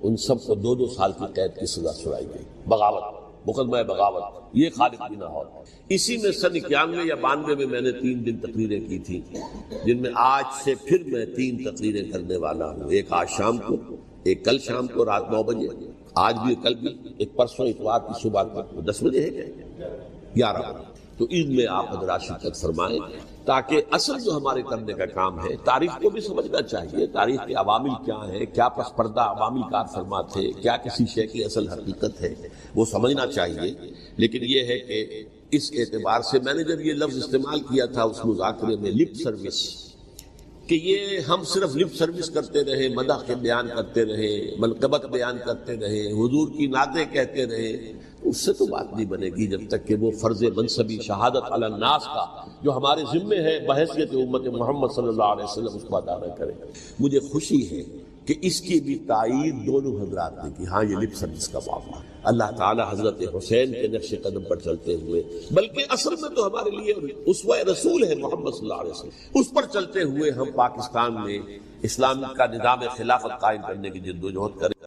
ان سب کو 2 سال کی قید کی سزا سنائی گئی، بغاوت، مقدمہ بغاوت، یہ خالد بینا ہال۔ اسی میں سن 91 یا 92 میں نے 3 دن تقریریں کی تھیں، جن میں آج سے پھر میں 3 تقریریں کرنے والا ہوں، ایک آج شام کو، ایک کل شام کو رات 9 بجے، آج بھی کل بھی، ایک پرسوں اتوار کی صبح کو 10 بجے ہے کیا 11 بجے۔ تو ان میں آپ حضرات شرکت فرمائیں تاکہ اصل جو ہمارے کرنے کا کام ہے، تاریخ کو بھی سمجھنا چاہیے، تاریخ کے عوامل کیا ہیں، کیا پس پردہ عوامل کار فرما تھے، کیا کسی شے کی اصل حقیقت ہے، وہ سمجھنا چاہیے۔ لیکن یہ ہے کہ اس اعتبار سے میں نے جب یہ لفظ استعمال کیا تھا اس مذاکرے میں، لپ سروس، کہ یہ ہم صرف لپ سروس کرتے رہے، مدح کے بیان کرتے رہے، منقبت بیان کرتے رہے، حضور کی نعتیں کہتے رہے، اس سے تو بات نہیں بنے گی جب تک کہ وہ فرض منصبی شہادت علی الناس کا جو ہمارے ذمے ہے بحیثیت امت محمد صلی اللہ علیہ وسلم اس کو ادا نہ کرے۔ مجھے خوشی ہے کہ اس کی بھی تائید دونوں حضرات نے کی، ہاں یہ لپ سروس کا معاملہ، اللہ تعالی حضرت حسین کے نقش قدم پر چلتے ہوئے، بلکہ اصل میں تو ہمارے لیے اسوہ رسول ہے محمد صلی اللہ علیہ وسلم، اس پر چلتے ہوئے ہم پاکستان میں اسلام کا نظام خلافت قائم کرنے کی جدوجہد کریں۔